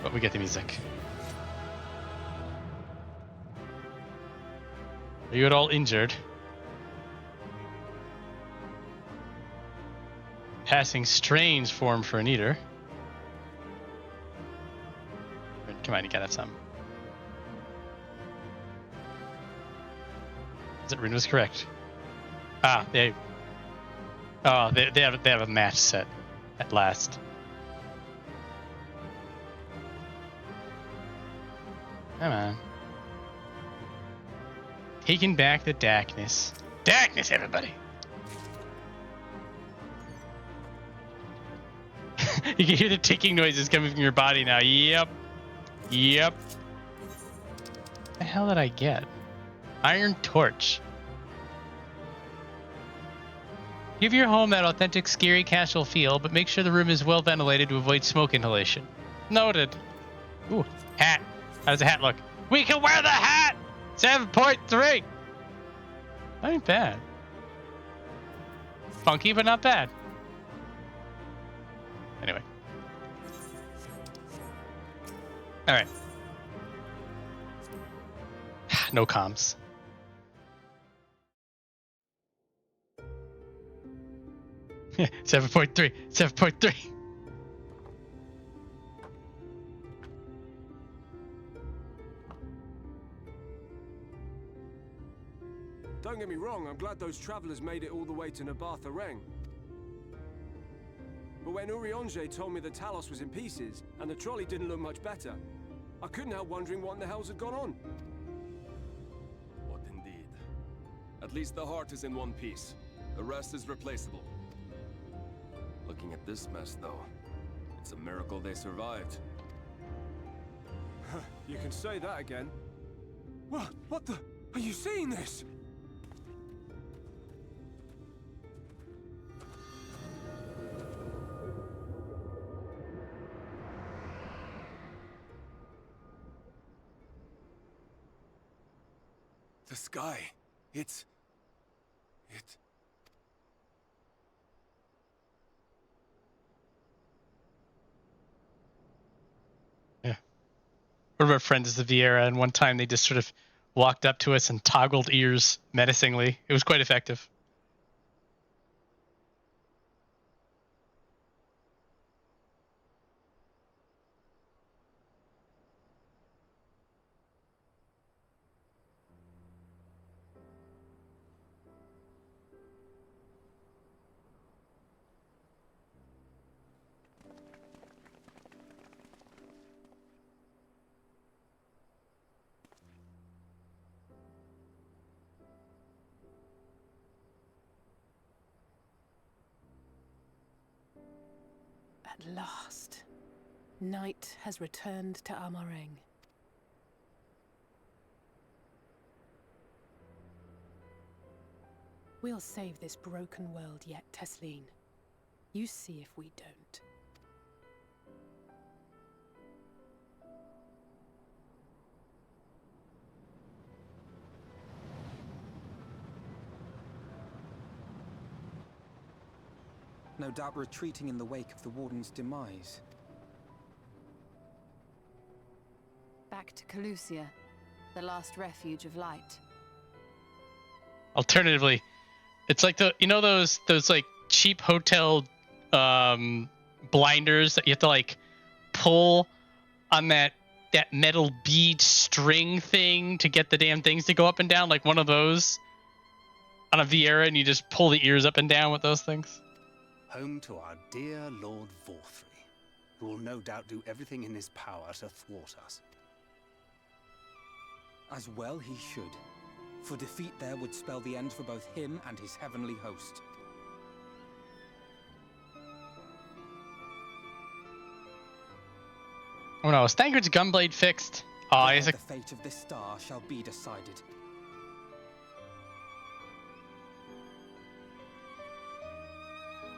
But we get the music. Are you at all injured? Passing strange form for an eater. Come on, you gotta have some. Is it Ryne was correct? Ah, they have a match set at last. Come on. Taking back the darkness. Darkness, everybody. You can hear the ticking noises coming from your body now. Yep. Yep. What the hell did I get? Iron torch. Give your home that authentic scary castle feel, but make sure the room is well ventilated to avoid smoke inhalation. Noted. Ooh, hat. How does the hat look? We can wear the hat! 7.3! That ain't bad. Funky, but not bad. Anyway. Alright. No comms. Yeah, 7.3. 7.3. Don't get me wrong, I'm glad those travelers made it all the way to Nabatha Reng. But when Urianger told me the Talos was in pieces, and the trolley didn't look much better, I couldn't help wondering what in the hells had gone on. What indeed? At least the heart is in one piece. The rest is replaceable. Looking at this mess, though, it's a miracle they survived. You can say that again. What the? Are you seeing this? The sky, it... Yeah. One of our friends is the Vieira, and one time they just sort of walked up to us and toggled ears menacingly. It was quite effective. At last, night has returned to Amareng. We'll save this broken world yet, Tesleen. You see if we don't. No doubt retreating in the wake of the Warden's demise. Back to Calusia, the last refuge of light. Alternatively, it's like those like cheap hotel blinders that you have to like pull on that metal bead string thing to get the damn things to go up and down, like one of those on a Vieira, and you just pull the ears up and down with those things. Home to our dear Lord Vorthry, who will no doubt do everything in his power to thwart us. As well he should, for defeat there would spell the end for both him and his heavenly host. Oh no, is Thancred's gunblade fixed? Oh, the fate of this star shall be decided.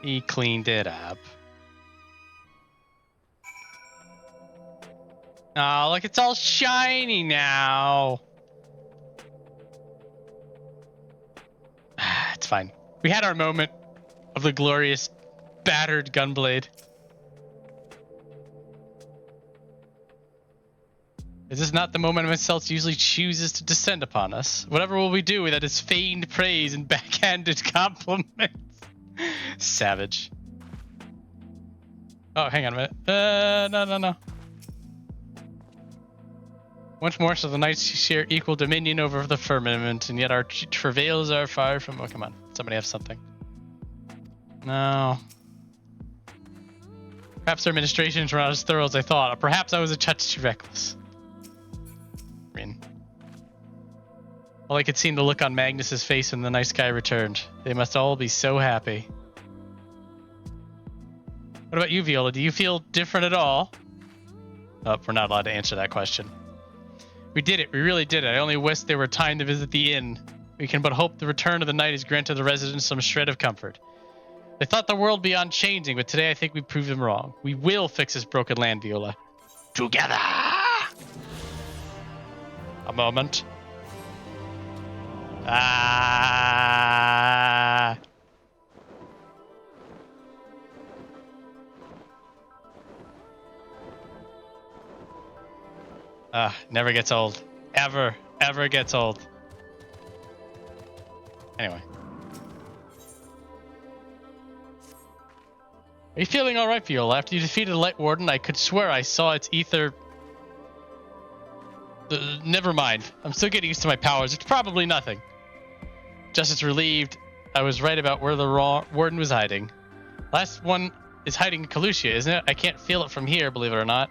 He cleaned it up. Oh, look, it's all shiny now. It's fine. We had our moment of the glorious battered gunblade. Is this not the moment Celts usually chooses to descend upon us? Whatever will we do with that is feigned praise and backhanded compliments? Savage. Oh, hang on a minute. No. Once more, so the knights share equal dominion over the firmament, and yet our travails are far from... Oh, come on. Somebody have something. No. Perhaps their administrations were not as thorough as I thought, or perhaps I was a touch too reckless. Ryne. All I could see in the look on Magnus's face when the nice guy returned. They must all be so happy. What about you, Viola? Do you feel different at all? Oh, we're not allowed to answer that question. We did it. We really did it. I only wish there were time to visit the inn. We can but hope the return of the night has granted the residents some shred of comfort. They thought the world beyond changing, but today I think we proved them wrong. We will fix this broken land, Viola. Together! A moment. Ah! Never gets old. Ever gets old. Anyway. Are you feeling alright, Viola? After you defeated the Light Warden, I could swear I saw its ether... never mind. I'm still getting used to my powers. It's probably nothing. Just as relieved, I was right about where the Warden was hiding. Last one is hiding in Calusia, isn't it? I can't feel it from here, believe it or not.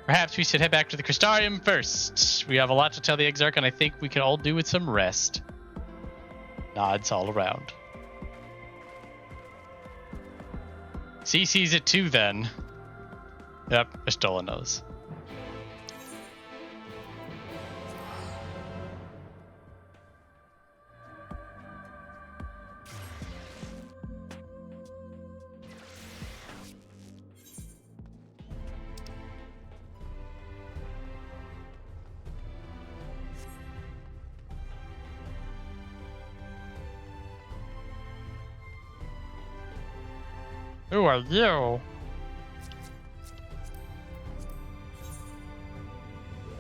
Perhaps we should head back to the Crystarium first. We have a lot to tell the Exarch, and I think we can all do with some rest. Nods all around. C sees it too, then. Yep, Estola knows. Who are you?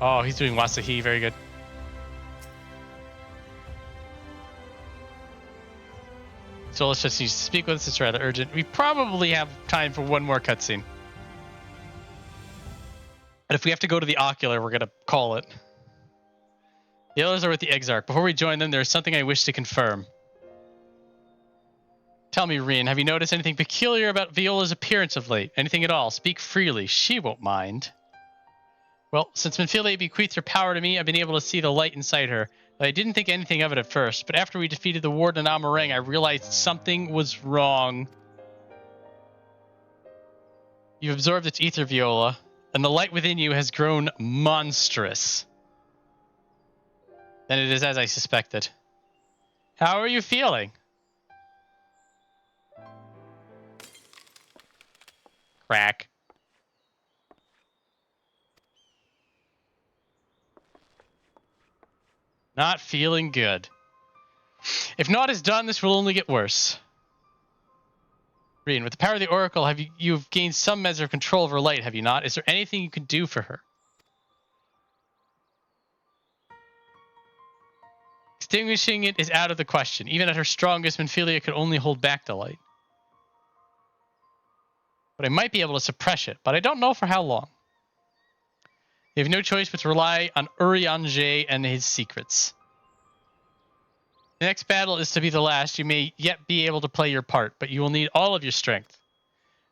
Oh, he's doing Wasahi. Very good. So let's just speak with us. It's rather urgent. We probably have time for one more cutscene. But if we have to go to the Ocular, we're going to call it. The others are with the Exarch. Before we join them, there's something I wish to confirm. Tell me, Ryne, have you noticed anything peculiar about Viola's appearance of late? Anything at all? Speak freely. She won't mind. Well, since Minfilia bequeathed her power to me, I've been able to see the light inside her. I didn't think anything of it at first, but after we defeated the Warden and Amarang, I realized something was wrong. You've absorbed its ether, Viola, and the light within you has grown monstrous. Then it is as I suspected. How are you feeling? Crack. Not feeling good. If naught is done, this will only get worse. Ryne, with the power of the Oracle, you've gained some measure of control over light, have you not? Is there anything you can do for her? Extinguishing it is out of the question. Even at her strongest, Minfilia could only hold back the light. But I might be able to suppress it, but I don't know for how long. You have no choice but to rely on Urianger and his secrets. The next battle is to be the last. You may yet be able to play your part, but you will need all of your strength.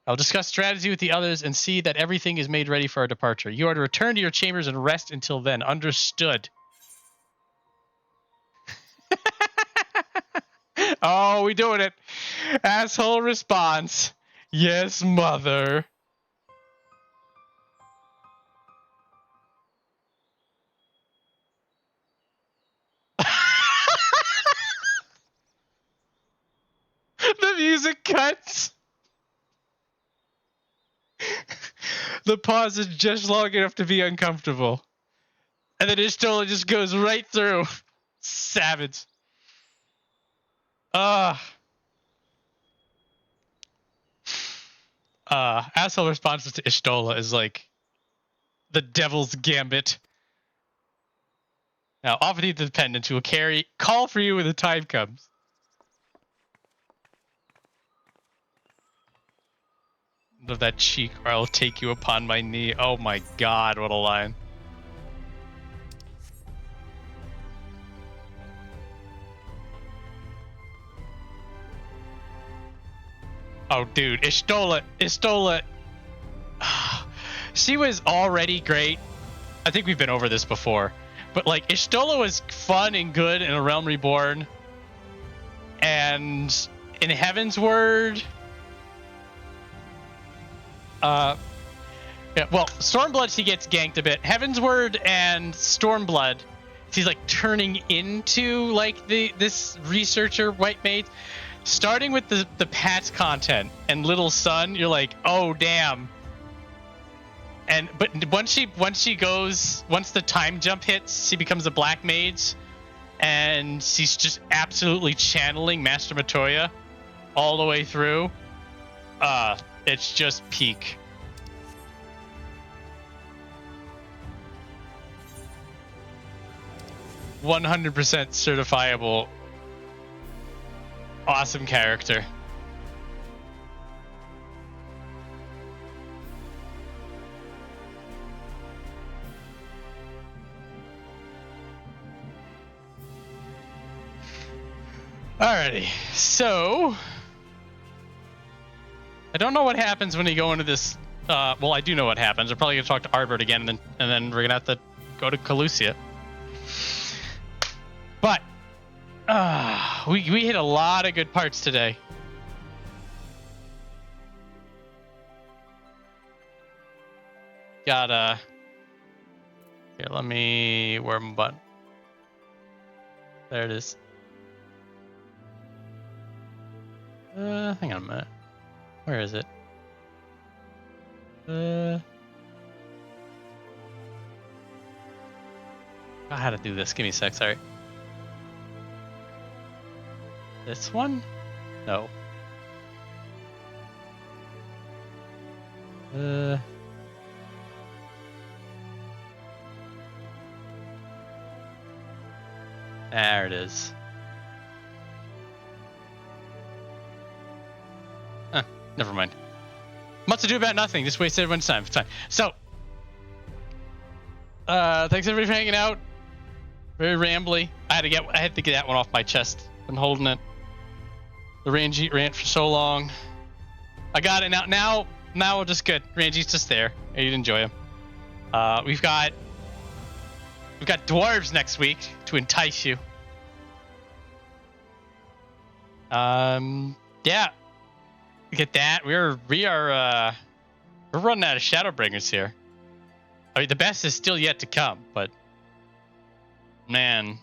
I'll discuss strategy with the others and see that everything is made ready for our departure. You are to return to your chambers and rest until then. Understood. Oh, we doing it. Asshole response. Yes, mother. The music cuts. The pause is just long enough to be uncomfortable. And then Estola just goes right through. Savage. Asshole responses to Estola is like the devil's gambit. Now, offer the dependents who will call for you when the time comes. Of that cheek, or I will take you upon my knee. Oh my god, what a line. Oh, dude, Estola. She was already great I think we've been over this before, but like Y'shtola was fun and good in A Realm Reborn, and in Heaven's Word, yeah, well, Stormblood, she gets ganked a bit. Heaven's Word and Stormblood, she's like turning into like this researcher white mage. Starting with the patch content and Little Sun, you're like, oh damn. But once the time jump hits, she becomes a black mage, and she's just absolutely channeling Master Matoya all the way through. It's just peak. "100% certifiable. Awesome character." Alrighty, so I don't know what happens when you go into this. Well, I do know what happens. I'm probably gonna talk to Ardbert again, and then we're gonna have to go to Calusia. But we hit a lot of good parts today. Got here. Let me where my button. There it is. Hang on a minute. Where is it? I how to do this. Give me a sec. Sorry. This one? No. There it is. Never mind. Much to do about nothing. Just wasted everyone's time. It's fine. So, thanks everybody for hanging out. Very rambly. I had to get that one off my chest. Been holding it. The Ranjit rant for so long. I got it now. Now we're just good. Ranjit's just there. You'd enjoy him. We've got dwarves next week to entice you. Yeah. Get that. We're running out of Shadowbringers here. I mean, the best is still yet to come, but man,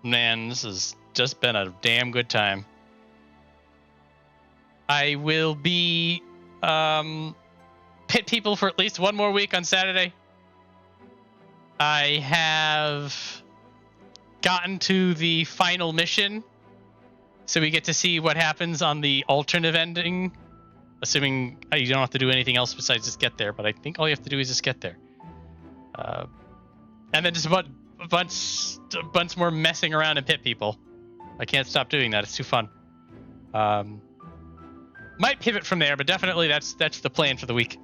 this has just been a damn good time. I will be pit people for at least one more week on Saturday. I have gotten to the final mission, so we get to see what happens on the alternate ending. Assuming you don't have to do anything else besides just get there, but I think all you have to do is just get there. And then just a bunch more messing around and pit people. I can't stop doing that. It's too fun. Might pivot from there, but definitely that's the plan for the week.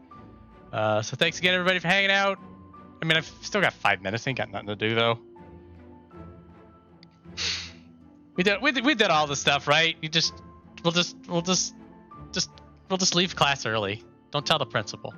So thanks again, everybody, for hanging out. I mean, I've still got 5 minutes. Ain't got nothing to do though. We did all the stuff, right? We'll just leave class early. Don't tell the principal.